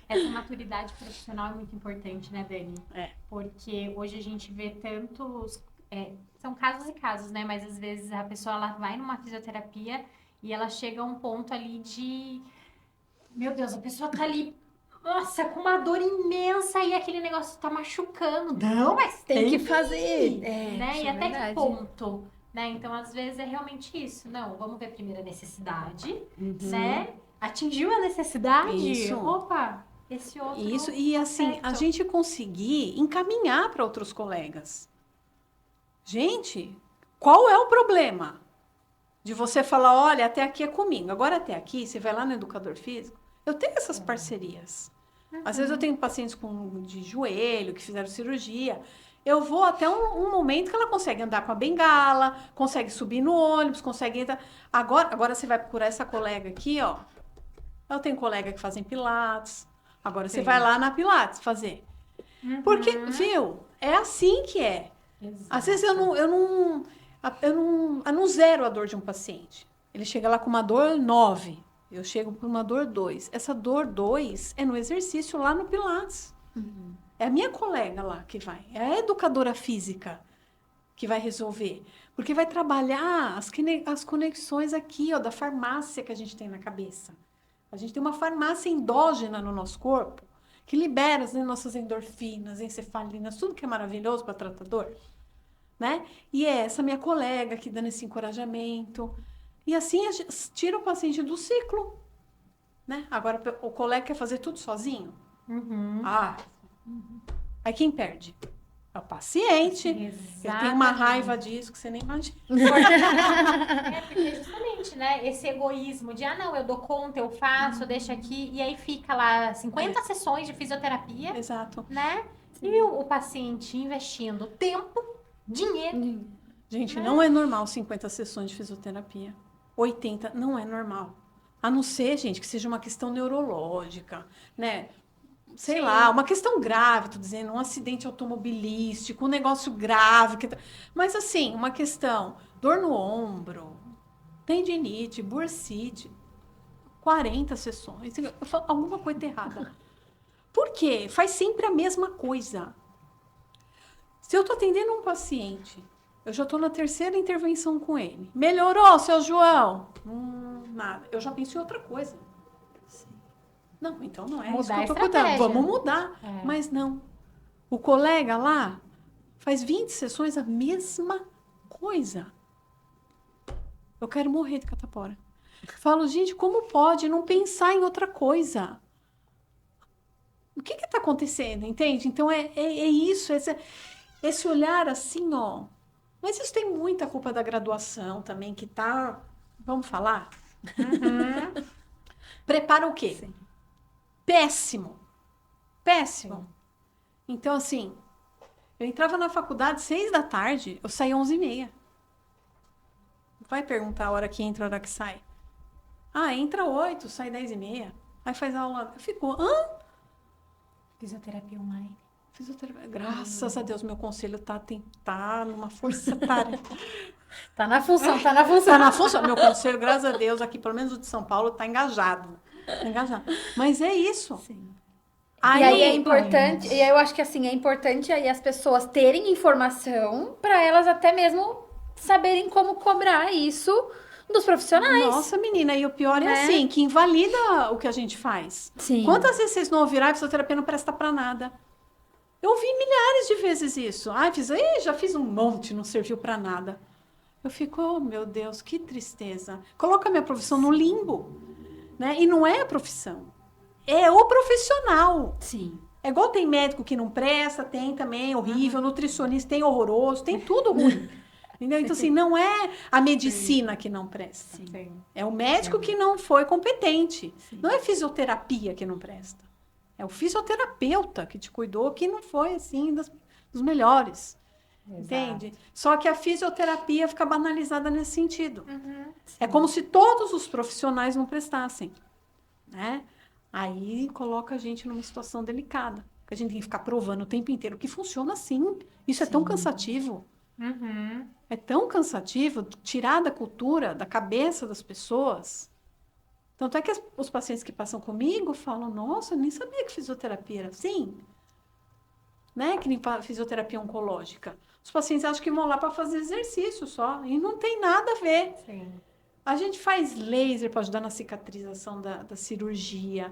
Essa maturidade profissional é muito importante, né, Dani? Porque hoje a gente vê tantos... são casos e casos, né? Mas às vezes a pessoa ela vai numa fisioterapia e ela chega a um ponto ali de... Meu Deus, a pessoa tá ali, nossa, com uma dor imensa e aquele negócio tá machucando. Não, mas tem que fazer. Né? E até que ponto? Né? Então, às vezes, é realmente isso. Não, vamos ver primeiro a necessidade, né? Atingiu a necessidade? Isso. Opa, esse outro... Isso, e assim, a gente conseguir encaminhar para outros colegas. Gente, qual é o problema? De você falar, olha, até aqui é comigo. Agora, até aqui, você vai lá no educador físico. Eu tenho essas parcerias. Às vezes, eu tenho pacientes de joelho, que fizeram cirurgia. Eu vou até um momento que ela consegue andar com a bengala, consegue subir no ônibus, consegue entrar. Agora você vai procurar essa colega aqui, ó. Eu tenho colega que fazem pilates. Agora você vai lá na pilates fazer. Porque, viu? É assim que é. Exato. Às vezes eu não zero a dor de um paciente. Ele chega lá com uma dor 9. Eu chego com uma dor 2. Essa dor 2 é no exercício lá no pilates. É a minha colega lá que vai. É a educadora física que vai resolver. Porque vai trabalhar as conexões aqui, ó, da farmácia que a gente tem na cabeça. A gente tem uma farmácia endógena no nosso corpo que libera as nossas endorfinas, encefalinas, tudo que é maravilhoso para tratador, né? E é essa minha colega que dando esse encorajamento. E assim a gente tira o paciente do ciclo, né? Agora o colega quer fazer tudo sozinho. Aí quem perde? É o paciente. Exatamente. Eu tenho uma raiva disso que você nem imagina. Porque justamente, né, esse egoísmo de, não, eu dou conta, eu faço, deixo aqui, e aí fica lá 50 sessões de fisioterapia, Exato. né? E o paciente investindo tempo, dinheiro. Gente, não é normal 50 sessões de fisioterapia. 80 não é normal. A não ser, gente, que seja uma questão neurológica, né? sei Sim. lá, uma questão grave, tô dizendo, um acidente automobilístico, um negócio grave. Mas assim, uma questão, dor no ombro, tendinite, bursite, 40 sessões. Eu falo, alguma coisa tá errada. Por quê? Faz sempre a mesma coisa. Se eu tô atendendo um paciente, eu já tô na terceira intervenção com ele. Melhorou, seu João? Nada. Eu já penso em outra coisa. Não, então não é isso que Mudar eu tô a cuidando. estratégia. Vamos mudar. É. Mas não. O colega lá faz 20 sessões a mesma coisa. Eu quero morrer de catapora. Falo, gente, como pode não pensar em outra coisa? O que está acontecendo, entende? Então, é isso, esse olhar assim, ó. Mas isso tem muita culpa da graduação também, que tá... Vamos falar? Prepara o quê? Sim. Péssimo. Péssimo. Então, assim, eu entrava na faculdade 6 da tarde, eu saía 11h30. Vai perguntar a hora que entra, a hora que sai. Ah, entra 8, sai 10h30. Aí faz aula. Eu fico, Fisioterapia online. Fisioterapia. Graças a Deus, meu conselho tá numa força-tarefa. Tá na função, tá na função. Tá na função. Meu conselho, graças a Deus, aqui, pelo menos o de São Paulo, tá engajado. Tá engajado. Mas é isso. Sim. Aí, E aí é importante, e aí eu acho que assim, é importante aí as pessoas terem informação para elas até mesmo saberem como cobrar isso dos profissionais. Nossa, menina, e o pior é Né? assim, que invalida o que a gente faz. Sim. Quantas vezes vocês não ouviram, a fisioterapia não presta pra nada? Eu ouvi milhares de vezes isso. Já fiz um monte, não serviu pra nada. Eu fico, oh meu Deus, que tristeza. Coloca a minha profissão no limbo, né? E não é a profissão, é o profissional. Sim. É igual tem médico que não presta, tem também horrível, nutricionista tem horroroso, tem tudo ruim. Entendeu? Então, assim, não é a medicina que não presta. Sim. É o médico que não foi competente. Não é fisioterapia que não presta. É o fisioterapeuta que te cuidou que não foi, assim, dos melhores. Entende? Só que a fisioterapia fica banalizada nesse sentido. É como se todos os profissionais não prestassem, né? Aí coloca a gente numa situação delicada. Porque a gente tem que ficar provando o tempo inteiro que funciona assim. Isso é tão cansativo. É tão cansativo tirar da cultura, da cabeça das pessoas. Tanto é que os pacientes que passam comigo falam, nossa, eu nem sabia que fisioterapia era assim. Né? Que nem fisioterapia oncológica. Os pacientes acham que vão lá para fazer exercício só. E não tem nada a ver. Sim. A gente faz laser para ajudar na cicatrização da cirurgia.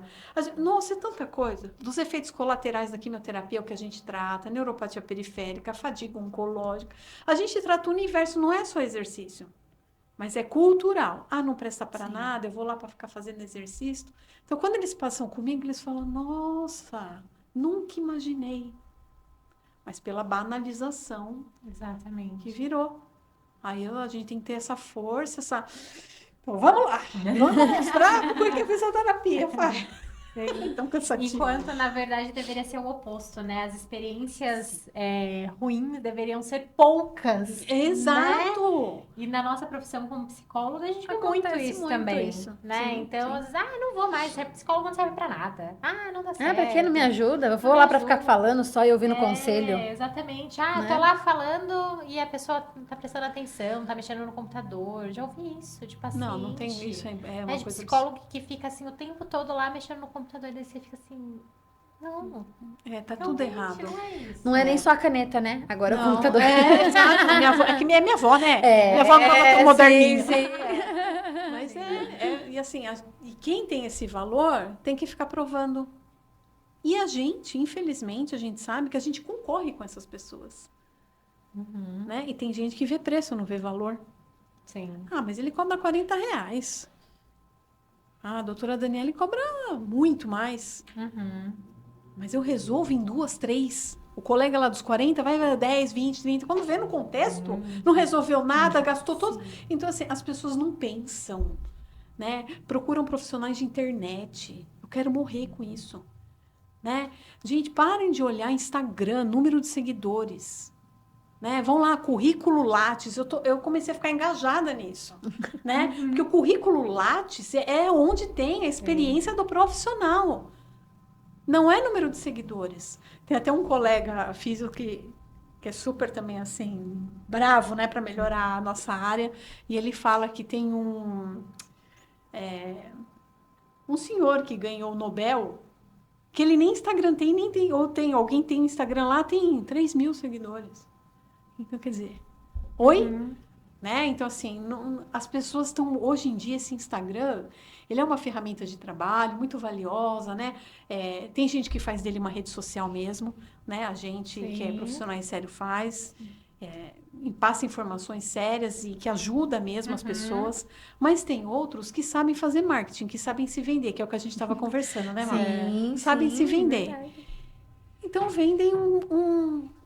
Nossa, é tanta coisa. Dos efeitos colaterais da quimioterapia, o que a gente trata, neuropatia periférica, fadiga oncológica. A gente trata o universo, não é só exercício. Mas é cultural. Ah, não presta para nada, eu vou lá para ficar fazendo exercício. Então, quando eles passam comigo, eles falam, nossa, nunca imaginei. Mas pela banalização Exatamente. que virou. Aí a gente tem que ter essa força, Então, vamos lá. Vamos mostrar o que a fisioterapia faz. É tão cansativo. Enquanto, na verdade, deveria ser o oposto, né? As experiências ruins deveriam ser poucas. Exato. Né? E na nossa profissão como psicóloga, a gente vê Acontece muito isso muito também. isso. Né? Sim, Então, sim. às vezes, não vou mais, psicólogo não serve pra nada. Não dá certo. Pra que não me ajuda? Eu vou Não lá me pra ficar ajuda. falando só e ouvindo conselho. Exatamente. Né? Tô lá falando e a pessoa não tá prestando atenção, não tá mexendo no computador. Já ouvi isso de paciente. Não tem isso. É uma De coisa psicólogo que fica assim o tempo todo lá mexendo no computador. E daí você fica assim... Não, tá tudo realmente errado. Não é isso. Não é nem só a caneta, né? Agora o Não, computador. exato. É que é minha avó, né? Minha avó é moderninha. Sim, sim. Mas e assim, e quem tem esse valor tem que ficar provando. E a gente, infelizmente, a gente sabe que a gente concorre com essas pessoas. Né? E tem gente que vê preço, não vê valor. Sim. Mas ele cobra R$40. A doutora Daniele cobra muito mais. Mas eu resolvo em 2, 3. O colega lá dos 40 vai 10, 20, 30. Quando vê no contexto, não resolveu nada, gastou todo. Então, assim, as pessoas não pensam, né? Procuram profissionais de internet. Eu quero morrer com isso, né? Gente, parem de olhar Instagram, número de seguidores. Né? Vão lá, currículo Lattes. Eu comecei a ficar engajada nisso. Né? Porque o currículo Lattes é onde tem a experiência do profissional. Não é número de seguidores. Tem até um colega físico que é super também, assim, bravo, né, para melhorar a nossa área. E ele fala que tem um senhor que ganhou o Nobel, que ele nem Instagram tem, nem tem, ou tem, alguém tem Instagram lá, tem 3 mil seguidores. Então, quer dizer, oi? Né? Então, assim, as pessoas estão, hoje em dia, esse Instagram, ele é uma ferramenta de trabalho muito valiosa, né? Tem gente que faz dele uma rede social mesmo, né? A gente que é Sim. profissional em sério faz, e passa informações sérias e que ajuda mesmo as pessoas, mas tem outros que sabem fazer marketing, que sabem se vender, que é o que a gente estava conversando, né, Má? Sim, Sabem sim, se vender. verdade. Então, vendem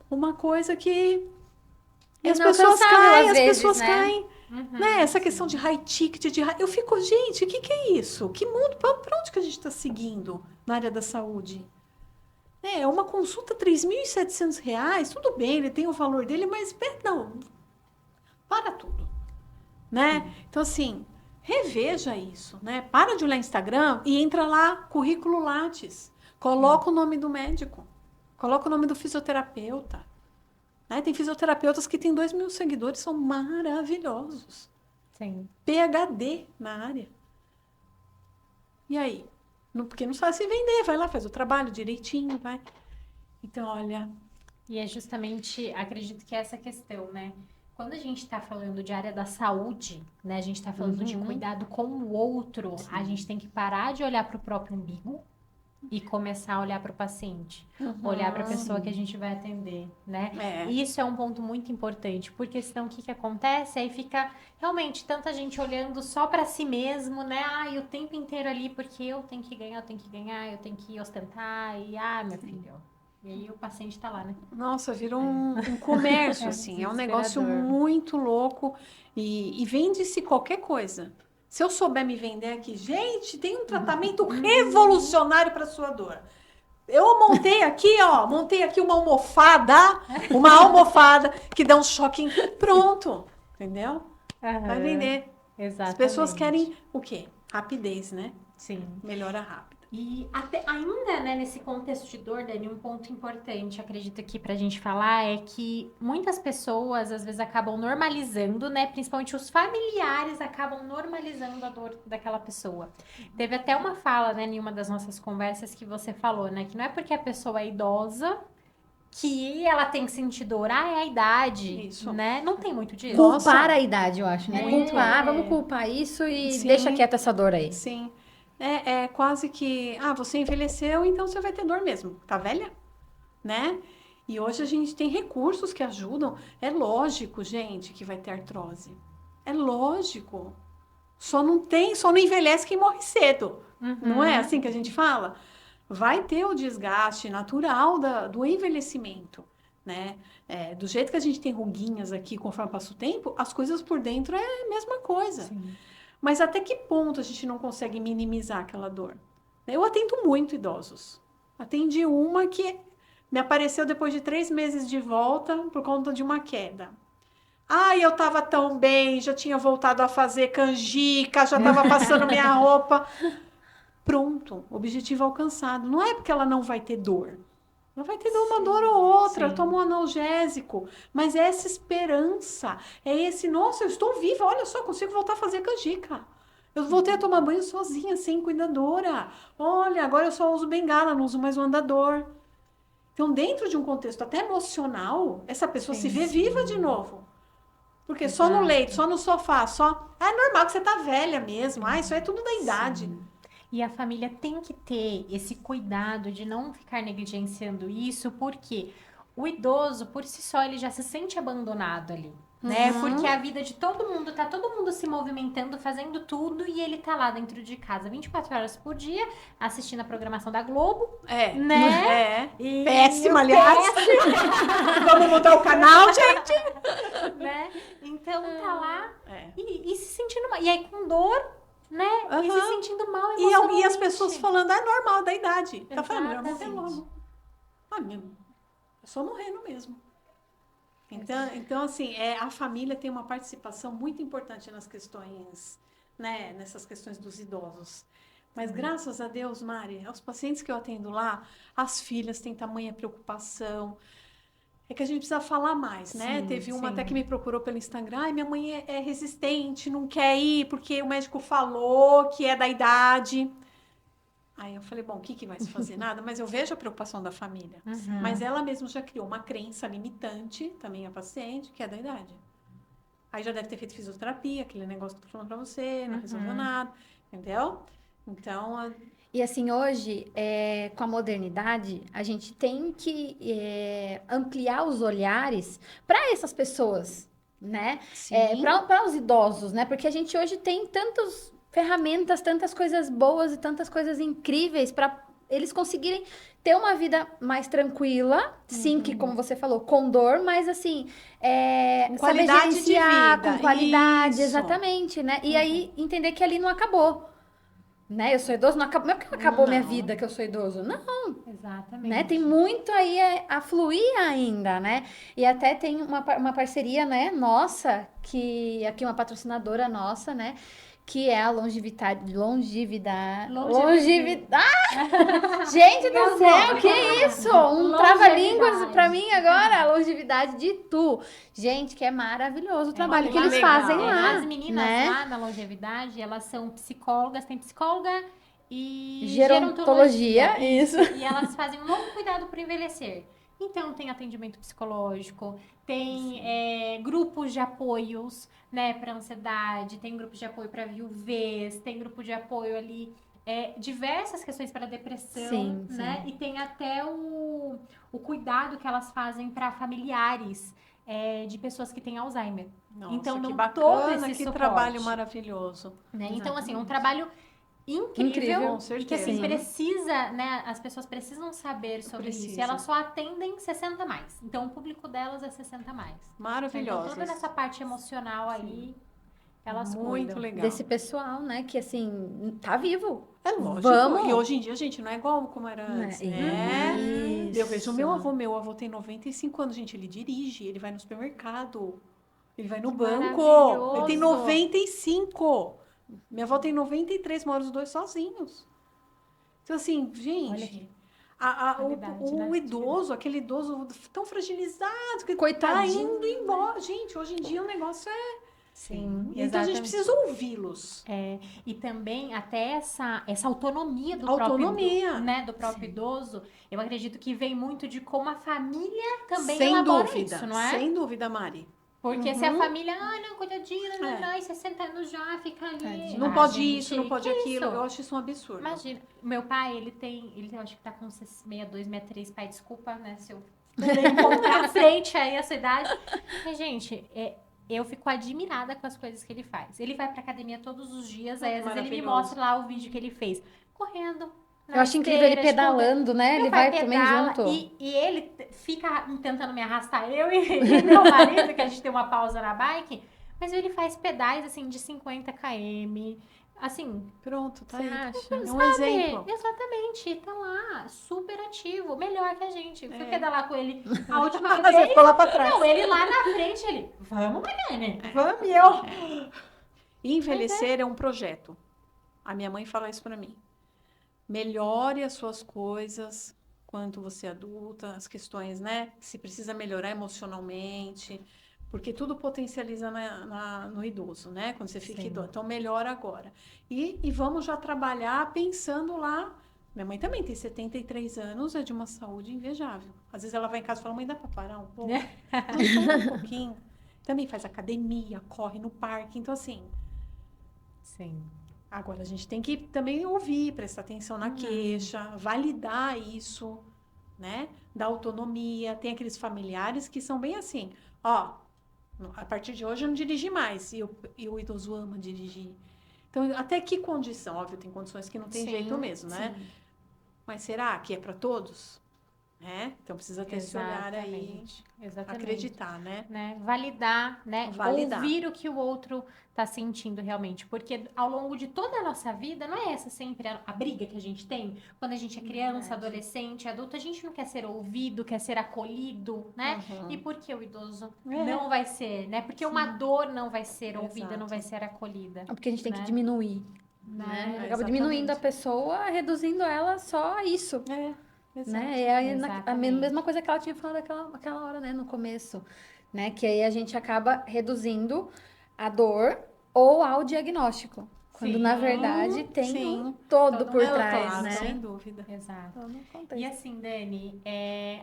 uma coisa que... E É as pessoas inalcançável, caem, às as vezes, pessoas né? caem. Né? Essa questão de high ticket, eu fico, gente, o que é isso? Que mundo, para onde que a gente está seguindo na área da saúde? Uma consulta R$ 3.700, tudo bem, ele tem o valor dele, mas não, para tudo, né? Então, assim, reveja isso, né? Para de olhar Instagram e entra lá, currículo Lattes. Coloca o nome do médico, coloca o nome do fisioterapeuta. Né? Tem fisioterapeutas que têm 2 mil seguidores, são maravilhosos. Sim. PhD na área. E aí? Porque não sabe se vender, vai lá, faz o trabalho direitinho, vai. Então, olha... E é justamente, acredito que é essa questão, né? Quando a gente está falando de área da saúde, né? A gente está falando de cuidado com o outro, a gente tem que parar de olhar para o próprio umbigo e começar a olhar para o paciente, olhar para a pessoa que a gente vai atender, né? E isso é um ponto muito importante, porque senão o que acontece? Aí fica realmente tanta gente olhando só para si mesmo, né? E o tempo inteiro ali, porque eu tenho que ganhar, eu tenho que ostentar, e meu filho. E aí o paciente tá lá, né? Nossa, virou um comércio, assim. É um negócio muito louco e vende-se qualquer coisa. Se eu souber me vender aqui, gente, tem um tratamento revolucionário para sua dor. Eu montei aqui uma almofada que dá um choque. Pronto, entendeu? Vai vender. Exatamente. As pessoas querem o quê? Rapidez, né? Sim. Melhora rápida. E ainda, né, nesse contexto de dor, Dani, um ponto importante, acredito que pra gente falar, é que muitas pessoas, às vezes, acabam normalizando, né, principalmente os familiares acabam normalizando a dor daquela pessoa. Teve até uma fala, né, em uma das nossas conversas que você falou, né, que não é porque a pessoa é idosa que ela tem que sentir dor, é a idade, Isso. né? Não tem muito disso. Culpar a idade, eu acho, né? Muito. Vamos culpar isso e Sim. deixa quieta essa dor aí. Sim. É quase que, você envelheceu, então você vai ter dor mesmo. Tá velha? Né? E hoje a gente tem recursos que ajudam. É lógico, gente, que vai ter artrose. É lógico. Só não envelhece quem morre cedo. Não é assim que a gente fala? Vai ter o desgaste natural do envelhecimento, né? Do jeito que a gente tem ruguinhas aqui conforme passa o tempo, as coisas por dentro é a mesma coisa. Sim. Mas até que ponto a gente não consegue minimizar aquela dor? Eu atendo muito idosos. Atendi uma que me apareceu depois de 3 meses de volta por conta de uma queda. Eu tava tão bem, já tinha voltado a fazer canjica, já tava passando minha roupa. Pronto, objetivo alcançado. Não é porque ela não vai ter dor. Ela vai ter uma dor ou outra, toma um analgésico. Mas é essa esperança. É esse, nossa, eu estou viva, olha só, consigo voltar a fazer canjica. Eu voltei a tomar banho sozinha, sem cuidadora. Olha, agora eu só uso bengala, não uso mais o andador. Então, dentro de um contexto até emocional, essa pessoa se vê viva de novo. Porque só no leito, só no sofá, é normal que você tá velha mesmo. Isso é tudo da idade. E a família tem que ter esse cuidado de não ficar negligenciando isso, porque o idoso, por si só, ele já se sente abandonado ali, né? Porque a vida de todo mundo, tá todo mundo se movimentando, fazendo tudo, e ele tá lá dentro de casa 24 horas por dia, assistindo a programação da Globo, né? Péssima, aliás. Vamos mudar o canal, gente. Né? Então tá lá e se sentindo mal. E aí com dor, né? E se sentindo mal emocionalmente. E as pessoas falando, é normal, da idade. Tá falando, melhor morrer logo. É só morrendo mesmo. Então assim, a família tem uma participação muito importante nas questões, né? Nessas questões dos idosos. Mas graças a Deus, Mari, os pacientes que eu atendo lá, as filhas têm tamanha preocupação. É que a gente precisa falar mais, né? Sim, Teve uma sim. até que me procurou pelo Instagram. Ai, minha mãe é resistente, não quer ir porque o médico falou que é da idade. Aí eu falei, bom, o que que vai se fazer? Nada, mas eu vejo a preocupação da família. Mas ela mesma já criou uma crença limitante, também a paciente, que é da idade. Aí já deve ter feito fisioterapia, aquele negócio que eu tô falando pra você, não resolveu nada, entendeu? Então, E assim, hoje, com a modernidade, a gente tem que ampliar os olhares para essas pessoas, né? sim, Para os idosos, né? Porque a gente hoje tem tantas ferramentas, tantas coisas boas e tantas coisas incríveis para eles conseguirem ter uma vida mais tranquila, sim, que como você falou, com dor, mas assim, com saber qualidade de gerenciar vida. com qualidade, Isso. exatamente, né? E aí entender que ali não acabou. Né? Eu sou idoso, não acabou, não é porque acabou minha Não. vida que eu sou idoso. Não, Exatamente. né? Tem muito aí a fluir ainda, né? E até tem uma parceria, né, nossa, que aqui uma patrocinadora nossa, né? Que é a longevidade. Gente do céu, que isso? Um trava-línguas pra mim agora, a longevidade de tu. Gente, que é maravilhoso o trabalho que muito eles legal. fazem lá. As meninas né? lá na longevidade, elas são psicólogas, tem psicóloga e Gerontologia, isso. E elas fazem um novo cuidado para envelhecer. Então, tem atendimento psicológico, tem grupos de apoios, né, para ansiedade, tem grupos de apoio para viuvez, tem grupo de apoio ali, diversas questões para depressão, Sim, né? sim. E tem até o cuidado que elas fazem para familiares de pessoas que têm Alzheimer. Nossa, Então, que dão todo bacana, esse que suporte. trabalho maravilhoso. Né? Então, assim, um Exatamente. trabalho incrível, Com certeza. e que assim Sim. precisa, né? As pessoas precisam saber sobre isso. Precisa. E elas só atendem 60 mais. Então o público delas é 60 mais. Então Maravilhosas. toda essa parte emocional aí, elas Muito cuidam. legal. Desse pessoal, né, que assim, tá vivo. É lógico. Vamos. E hoje em dia, gente, não é igual como era antes, né? Isso. Eu vejo meu avô tem 95 anos, gente, ele dirige, ele vai no supermercado, ele vai no banco, ele tem maravilhoso. 95. Minha avó tem 93, moram os dois sozinhos. Então, assim, Olha gente, aqui. o Qualidade, né? idoso, aquele idoso tão fragilizado, que tá Coitadinho. indo embora. Gente, hoje em dia o negócio é... Sim, Então, a gente precisa ouvi-los. E também até essa autonomia do Autonomia. próprio, né, do próprio idoso, eu acredito que vem muito de como a família também Sem elabora dúvida, isso, não é? sem dúvida, Mari. Porque se a família, não, coitadinha, não, 60 anos já, fica ali. Não Ah, pode gente, isso, não pode que aquilo. isso? Eu acho isso um absurdo. Imagina, meu pai, ele eu acho que tá com 62, 63, pai, desculpa, né, se eu encontrar à frente aí a sua idade. Mas, gente, eu fico admirada com as coisas que ele faz. Ele vai pra academia todos os dias, aí às vezes ele me Maravilhoso. mostra lá o vídeo que ele fez. Correndo. Eu acho incrível ele pedalando, né? Meu Ele pai vai também pedala junto. E ele fica tentando me arrastar, eu e meu marido, que a gente tem uma pausa na bike, mas ele faz pedais, assim, de 50 km, assim... Pronto, tá Você aí. acha? É um Sabe? exemplo. Exatamente, tá lá, super ativo, melhor que a gente. Fui pedalar com ele a última vez. Você ficou lá pra trás. Não, ele lá na frente, ele, vamos, Mariane, vamos, e eu. Envelhecer é um projeto. A minha mãe fala isso pra mim. Melhore as suas coisas quando você é adulta, as questões, né? Se precisa melhorar emocionalmente, porque tudo potencializa no idoso, né? Quando você fica Sim. idoso. Então, melhora agora. E vamos já trabalhar pensando lá. Minha mãe também tem 73 anos, é de uma saúde invejável. Às vezes ela vai em casa e fala, mãe, dá pra parar um pouco? Para um pouquinho. Também faz academia, corre no parque. Então, assim, Sim. agora a gente tem que também ouvir, prestar atenção na queixa, validar isso, né? Dar autonomia. Tem aqueles familiares que são bem assim, ó, a partir de hoje eu não dirigi mais. E o idoso ama dirigir. Então, até que condição? Óbvio, tem condições que não tem Sim, jeito mesmo, né? sim. Mas será que é para todos? Né? Então, precisa ter esse olhar aí, Exatamente. acreditar, né? Validar, né? Validar. Ouvir o que o outro tá sentindo realmente. Porque ao longo de toda a nossa vida, não é essa sempre a briga que a gente tem? Quando a gente é criança, adolescente, adulto, a gente não quer ser ouvido, quer ser acolhido, né? Uhum. E por que o idoso não vai ser, né? Porque uma dor não vai ser ouvida, não vai ser acolhida. É porque a gente tem que né? diminuir. né? É, Acaba diminuindo a exatamente. pessoa, reduzindo ela só a isso. É, exato. Né? É a Exatamente. mesma coisa que ela tinha falado aquela hora, né? No começo, né? Que aí a gente acaba reduzindo a dor ou ao diagnóstico. Quando, na verdade, tem um Sim, todo todo um por trás, claro, né? sem dúvida. Exato. Todo um E contexto. assim, Dani,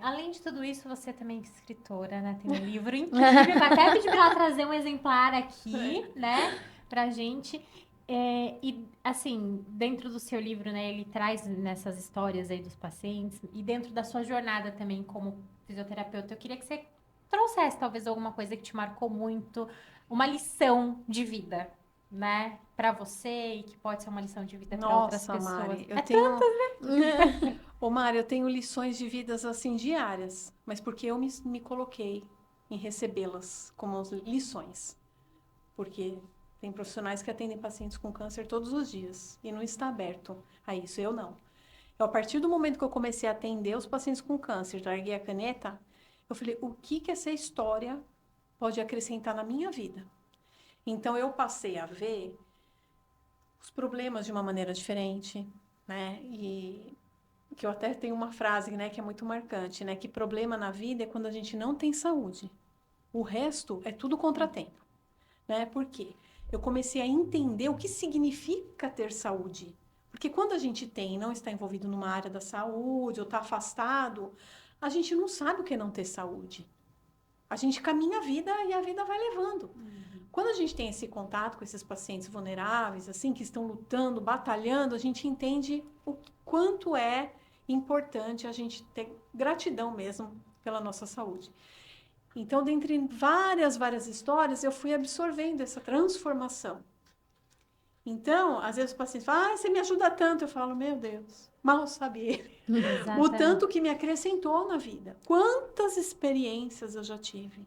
além de tudo isso, você também é escritora, né? Tem um livro incrível. Vou até pedir para ela trazer um exemplar aqui, né? Pra gente. E assim, dentro do seu livro, né? Ele traz nessas histórias aí dos pacientes e dentro da sua jornada também como fisioterapeuta, eu queria que você trouxesse talvez alguma coisa que te marcou muito, uma lição de vida, né? Para você e que pode ser uma lição de vida para outras Nossa, pessoas. Mari, eu É tenho. Ô, Mari, eu tenho lições de vidas assim diárias, mas porque eu me coloquei em recebê-las como lições. Porque tem profissionais que atendem pacientes com câncer todos os dias e não está aberto a isso. Eu não. Eu, a partir do momento que eu comecei a atender os pacientes com câncer, larguei a caneta, eu falei, o que que essa história pode acrescentar na minha vida? Então, eu passei a ver os problemas de uma maneira diferente, né? E que eu até tenho uma frase, né, que é muito marcante, né? Que problema na vida é quando a gente não tem saúde. O resto é tudo contratempo, né? Por quê? Eu comecei a entender o que significa ter saúde. Porque quando a gente tem e não está envolvido numa área da saúde ou está afastado, a gente não sabe o que é não ter saúde. A gente caminha a vida e a vida vai levando. Quando a gente tem esse contato com esses pacientes vulneráveis, assim, que estão lutando, batalhando, a gente entende o quanto é importante a gente ter gratidão mesmo pela nossa saúde. Então, dentre várias histórias, eu fui absorvendo essa transformação. Então, às vezes o paciente fala, você me ajuda tanto. Eu falo, meu Deus, mal sabe ele. O tanto que me acrescentou na vida. Quantas experiências eu já tive.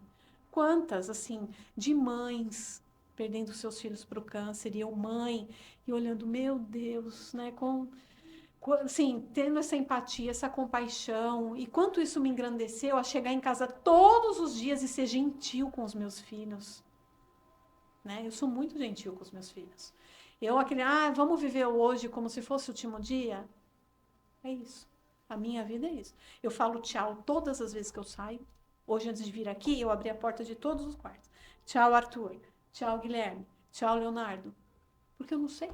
Quantas, assim, de mães perdendo seus filhos para o câncer. E eu, mãe, e olhando, meu Deus, né, assim, tendo essa empatia, essa compaixão, e quanto isso me engrandeceu a chegar em casa todos os dias e ser gentil com os meus filhos, né? Eu sou muito gentil com os meus filhos. Vamos viver hoje como se fosse o último dia? É isso. A minha vida é isso. Eu falo tchau todas as vezes que eu saio. Hoje, antes de vir aqui, eu abri a porta de todos os quartos. Tchau, Arthur. Tchau, Guilherme. Tchau, Leonardo. Porque eu não sei.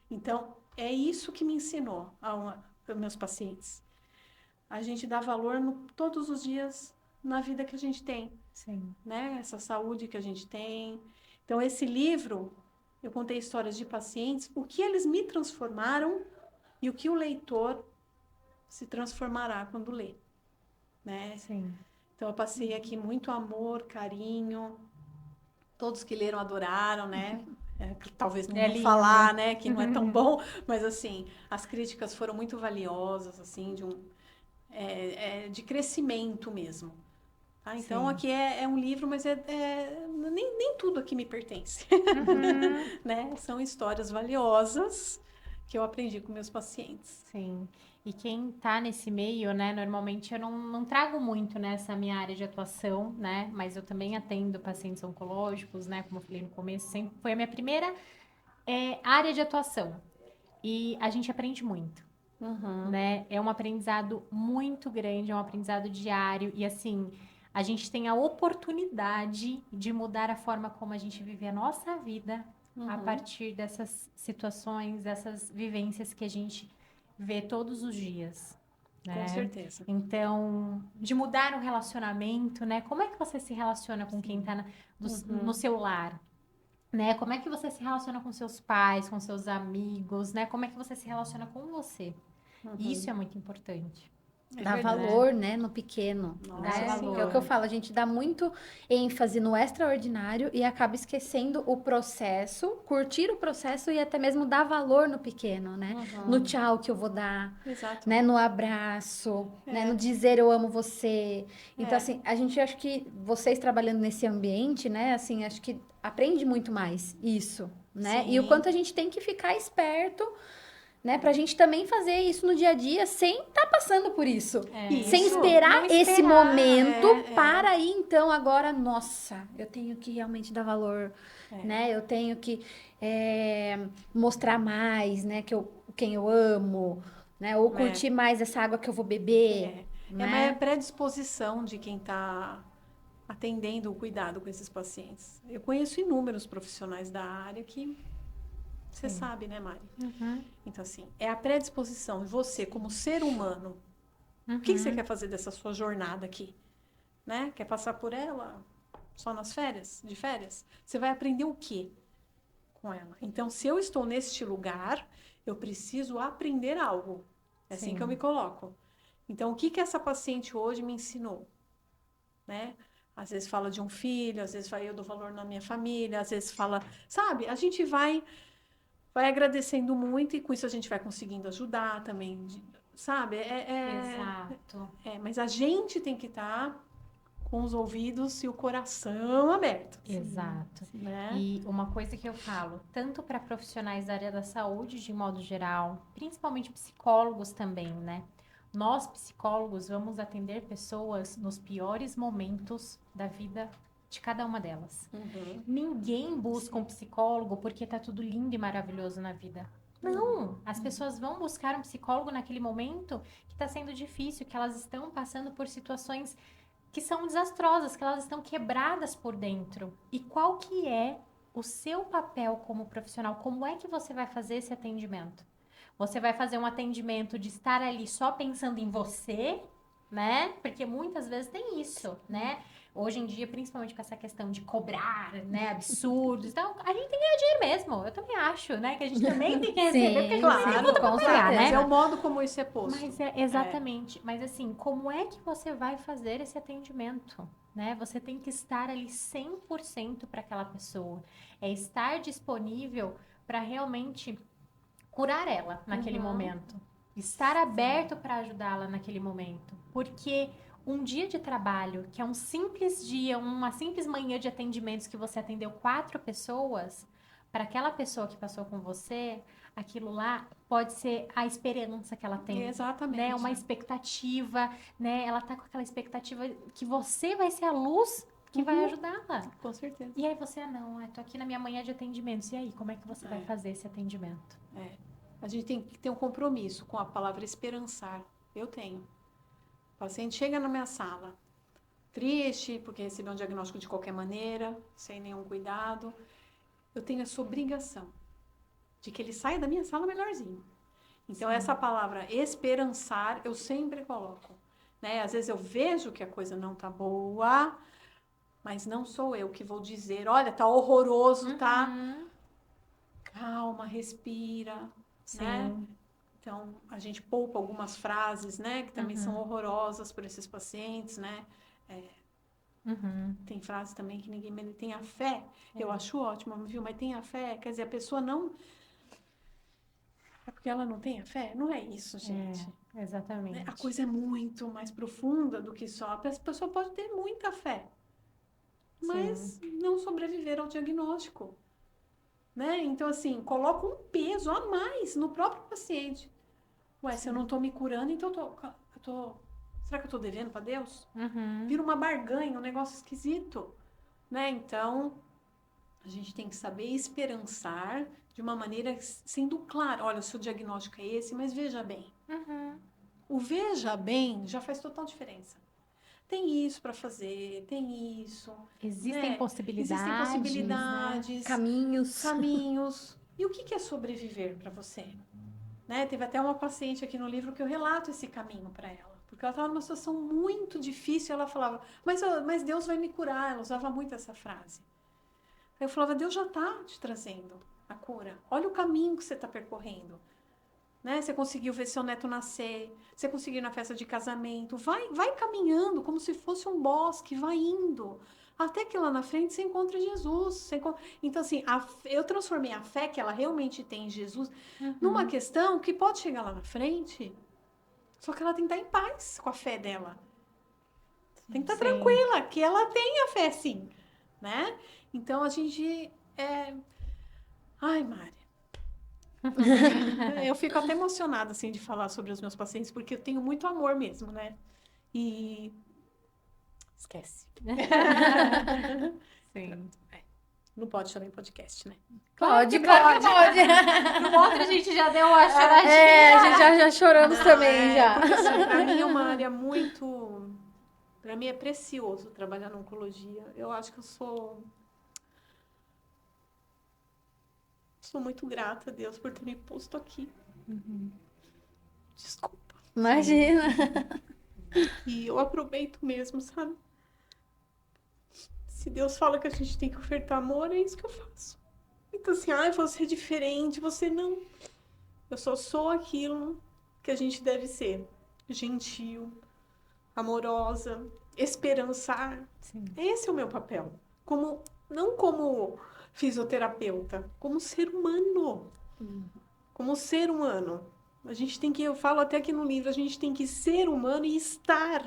Então, é isso que me ensinou aos meus pacientes. A gente dá valor todos os dias na vida que a gente tem. Sim. Né? Essa saúde que a gente tem. Então, esse livro, eu contei histórias de pacientes, o que eles me transformaram e o que o leitor se transformará quando lê. Né? Sim. Então, eu passei aqui muito amor, carinho. Todos que leram adoraram, né? Talvez não vou falar, né, que não é tão bom, mas assim, as críticas foram muito valiosas, assim, de crescimento mesmo. Tá? Então, Sim. aqui é um livro, mas nem tudo aqui me pertence. Né? São histórias valiosas que eu aprendi com meus pacientes. Sim. E quem tá nesse meio, né, normalmente eu não trago muito nessa minha área de atuação, né, mas eu também atendo pacientes oncológicos, né, como eu falei no começo, sempre foi a minha primeira área de atuação. E a gente aprende muito, né, é um aprendizado muito grande, é um aprendizado diário e assim, a gente tem a oportunidade de mudar a forma como a gente vive a nossa vida a partir dessas situações, dessas vivências que a gente vê todos os dias, né? Com certeza. Então, de mudar o relacionamento, né? Como é que você se relaciona com quem está no seu lar? Né? Como é que você se relaciona com seus pais, com seus amigos, né? Como é que você se relaciona com você? Isso é muito importante. Dá valor, né, no pequeno. Nossa, Né? valor. Que é o que eu falo, a gente dá muito ênfase no extraordinário e acaba esquecendo o processo, curtir o processo e até mesmo dar valor no pequeno, né? No tchau que eu vou dar, Exato. né? No abraço, né? No dizer eu amo você. Então, assim, a gente acho que vocês trabalhando nesse ambiente, né? Assim, acho que aprende muito mais isso, né? Sim. E o quanto a gente tem que ficar esperto né? Pra gente também fazer isso no dia a dia sem estar passando por isso. Sem Isso, esperar não esse esperar, momento é. para aí, então, agora, nossa, eu tenho que realmente dar valor, né? Eu tenho que mostrar mais, né? Quem eu amo, né? Ou curtir mais essa água que eu vou beber, É uma né? predisposição de quem está atendendo o cuidado com esses pacientes. Eu conheço inúmeros profissionais da área que você sabe, né, Mari? Uhum. Então, assim, é a predisposição de você, como ser humano. O que você quer fazer dessa sua jornada aqui? Né? Quer passar por ela só nas férias? De férias? Você vai aprender o quê com ela? Então, se eu estou neste lugar, eu preciso aprender algo. É assim que eu me coloco. Então, o que essa paciente hoje me ensinou? Né? Às vezes fala de um filho, às vezes eu dou valor na minha família, às vezes fala... Sabe? A gente vai agradecendo muito e com isso a gente vai conseguindo ajudar também, sabe? Exato. Mas a gente tem que estar com os ouvidos e o coração aberto. Exato. Né? E uma coisa que eu falo, tanto para profissionais da área da saúde de modo geral, principalmente psicólogos também, né? Nós, psicólogos, vamos atender pessoas nos piores momentos da vida de cada uma delas. Uhum. Ninguém busca um psicólogo porque tá tudo lindo e maravilhoso na vida. Não, as pessoas vão buscar um psicólogo naquele momento que está sendo difícil, que elas estão passando por situações que são desastrosas, que elas estão quebradas por dentro. E qual que é o seu papel como profissional? Como é que você vai fazer esse atendimento? Você vai fazer um atendimento de estar ali só pensando em você, né? Porque muitas vezes tem isso, né? Hoje em dia, principalmente com essa questão de cobrar, né? Absurdos. Então, a gente tem que ganhar dinheiro mesmo. Eu também acho, né? Que a gente também tem que receber, porque a gente tem conta pra com pagar, certeza. né? É o modo como isso é posto. Mas exatamente. Mas assim, como é que você vai fazer esse atendimento? Né? Você tem que estar ali 100% para aquela pessoa. É estar disponível para realmente curar ela naquele momento. Estar aberto para ajudá-la naquele momento. Porque um dia de trabalho, que é um simples dia, uma simples manhã de atendimentos que você atendeu 4 pessoas, para aquela pessoa que passou com você, aquilo lá pode ser a esperança que ela tem. Exatamente. Né? Uma expectativa, né? Ela tá com aquela expectativa que você vai ser a luz que vai ajudá-la. Com certeza. E aí você, não, eu tô aqui na minha manhã de atendimentos. E aí, como é que você vai fazer esse atendimento? A gente tem que ter um compromisso com a palavra esperançar. Eu tenho. O paciente chega na minha sala, triste, porque recebeu um diagnóstico de qualquer maneira, sem nenhum cuidado. Eu tenho essa obrigação de que ele saia da minha sala melhorzinho. Então, essa palavra esperançar, eu sempre coloco. Né? Às vezes eu vejo que a coisa não tá boa, mas não sou eu que vou dizer, olha, tá horroroso, tá? Calma, respira, né? Então, a gente poupa algumas frases, né? Que também são horrorosas para esses pacientes, né? Tem frases também que ninguém merece. Tenha fé. Eu acho ótimo, viu? Mas tenha fé. Quer dizer, a pessoa não... É porque ela não tem a fé? Não é isso, gente. Exatamente. A coisa é muito mais profunda do que só... A pessoa pode ter muita fé, mas não sobreviver ao diagnóstico. Né? Então, assim, coloca um peso a mais no próprio paciente. Ué, se eu não tô me curando, então eu tô... Será que eu tô devendo para Deus? Vira uma barganha, um negócio esquisito. Né? Então, a gente tem que saber esperançar de uma maneira sendo claro. Olha, o seu diagnóstico é esse, mas veja bem. O veja bem já faz total diferença. Tem isso para fazer, tem isso. Existem né? possibilidades. Existem possibilidades. Né? Caminhos. E o que é sobreviver para você? Né? Teve até uma paciente aqui no livro que eu relato esse caminho para ela. Porque ela estava numa situação muito difícil. Ela falava, mas Deus vai me curar. Ela usava muito essa frase. Aí eu falava, Deus já está te trazendo a cura. Olha o caminho que você está percorrendo. Né? Você conseguiu ver seu neto nascer. Você conseguiu ir na festa de casamento. Vai caminhando como se fosse um bosque. Vai indo. Até que lá na frente você encontra Jesus. Então, assim, eu transformei a fé que ela realmente tem em Jesus numa questão que pode chegar lá na frente, só que ela tem que estar em paz com a fé dela. Tem que estar tranquila, que ela tem a fé, sim. Né? Então, a gente... Ai, Mari, Eu fico até emocionada, assim, de falar sobre os meus pacientes, porque eu tenho muito amor mesmo, né? E... Esquece. Sim. Não pode chorar em podcast, né? Pode, claro que pode. No outro a gente já deu uma choradinha. A gente já choramos também, já. Porque, assim, pra mim é uma área muito... Pra mim é precioso trabalhar na oncologia. Eu acho que eu sou muito grata a Deus por ter me posto aqui. Desculpa. Imagina. E eu aproveito mesmo, sabe? Se Deus fala que a gente tem que ofertar amor, é isso que eu faço. Então, assim, você é diferente, você não. Eu só sou aquilo que a gente deve ser. Gentil, amorosa, esperançar. Sim. Esse é o meu papel. Não como fisioterapeuta, como ser humano. Como ser humano. A gente tem que, eu falo até aqui no livro, a gente tem que ser humano e estar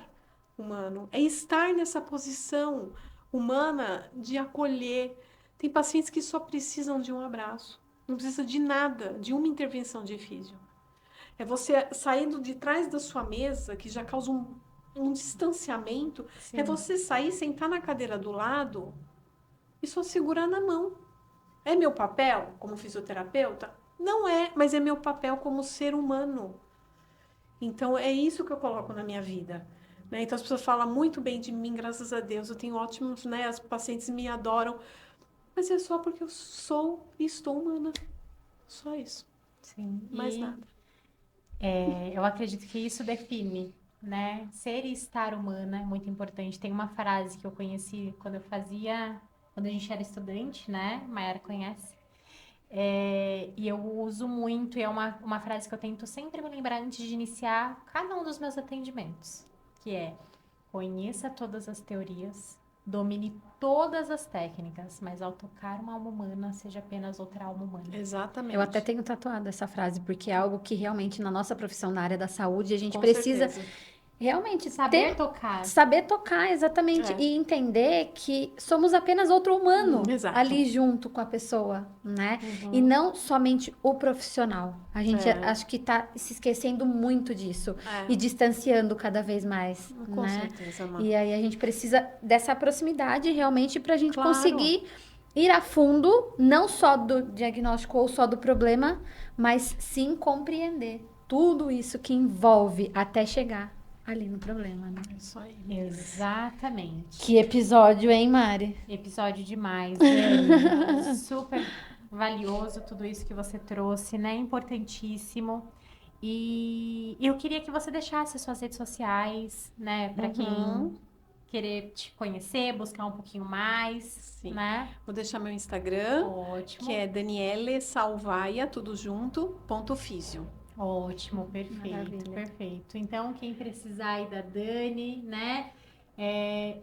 humano. É estar nessa posição humana de acolher. Tem pacientes que só precisam de um abraço. Não precisa de nada, de uma intervenção de físio. É você saindo de trás da sua mesa, que já causa um distanciamento. Sim. É você sair, sentar na cadeira do lado e só segurar na mão. É meu papel como fisioterapeuta? Não é, mas é meu papel como ser humano. Então, é isso que eu coloco na minha vida. Né? Então, as pessoas falam muito bem de mim, graças a Deus. Eu tenho ótimos, né? As pacientes me adoram. Mas é só porque eu sou e estou humana. Só isso. Sim. Mais nada. Eu acredito que isso define, né? Ser e estar humana é muito importante. Tem uma frase que eu conheci quando a gente era estudante, né? Mayara conhece. E eu uso muito, e é uma frase que eu tento sempre me lembrar antes de iniciar cada um dos meus atendimentos, que é: conheça todas as teorias, domine todas as técnicas, mas ao tocar uma alma humana, seja apenas outra alma humana. Exatamente. Eu até tenho tatuado essa frase, porque é algo que realmente na nossa profissão, na área da saúde, a gente Com precisa certeza. realmente Saber tocar. saber tocar, exatamente, e entender que somos apenas outro humano Exato. ali junto com a pessoa, né? E não somente o profissional. A gente acho que tá se esquecendo muito disso e distanciando cada vez mais, Com né? certeza, Má. E aí a gente precisa dessa proximidade realmente para a gente Claro. conseguir ir a fundo, não só do diagnóstico ou só do problema, mas sim compreender tudo isso que envolve até chegar ali no problema, né? Isso aí. Exatamente. Que episódio, hein, Mari? Episódio demais, Dani. Super valioso tudo isso que você trouxe, né? Importantíssimo. E eu queria que você deixasse as suas redes sociais, né? Para quem querer te conhecer, buscar um pouquinho mais, Sim. né? Vou deixar meu Instagram, Ótimo. que é Daniele Salvaia, tudo junto, .físio. Ótimo, perfeito, Maravilha. perfeito. Então, quem precisar aí da Dani, né?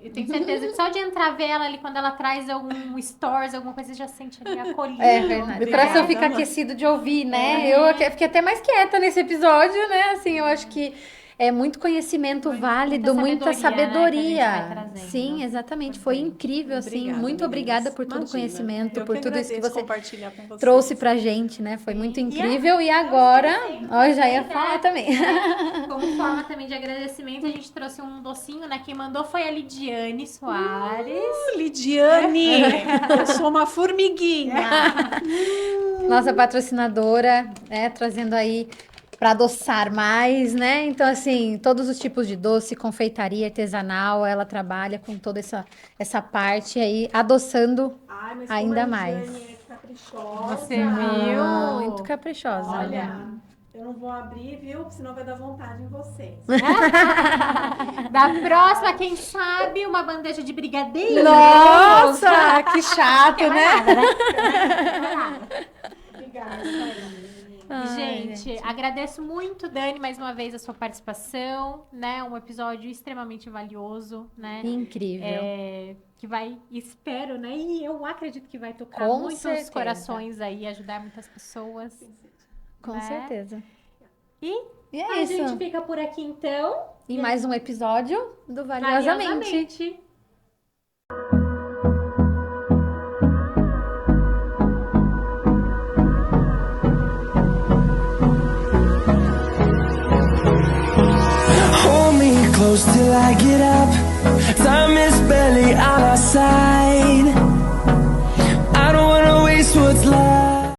Eu tenho certeza que só de entrar ver ela ali, quando ela traz algum stories, alguma coisa, você já sente ali acolhido. É verdade. O Obrigada, coração fica Má. aquecido de ouvir, né? Eu fiquei até mais quieta nesse episódio, né? Assim, eu acho que é muito conhecimento válido, muita sabedoria. Né, que a gente vai trazendo. Sim, exatamente. Foi Perfeito. incrível, assim. Obrigada, muito obrigada meninas. por todo o Imagina. conhecimento, Eu por tudo isso que agradeço você compartilhar com vocês. trouxe pra gente, né? Foi muito incrível. E agora, ó, eu já ia falar também. Como forma também de agradecimento, a gente trouxe um docinho, né? Quem mandou foi a Lidiane Soares. Lidiane, eu sou uma formiguinha. Nossa patrocinadora, né? Trazendo aí para adoçar mais, né? Então, assim, todos os tipos de doce, confeitaria artesanal, ela trabalha com toda essa parte aí, adoçando Ai, mas ainda como a mais. Lidiane é caprichosa. Você viu? Muito caprichosa. Olha. Eu não vou abrir, viu? Senão vai dar vontade em vocês. Da próxima, quem sabe, uma bandeja de brigadeiro. Nossa, que chato, né? Obrigada. Ai, Gente, agradeço muito, Dani, mais uma vez a sua participação, né? Um episódio extremamente valioso, né? Incrível. Que vai, espero, né? E eu acredito que vai tocar Com muitos certeza. corações aí, ajudar muitas pessoas. Com né? certeza. E E é a isso. gente fica por aqui, então. E mais um episódio do Valiosamente. Valiosamente. I get up, time is barely on our side.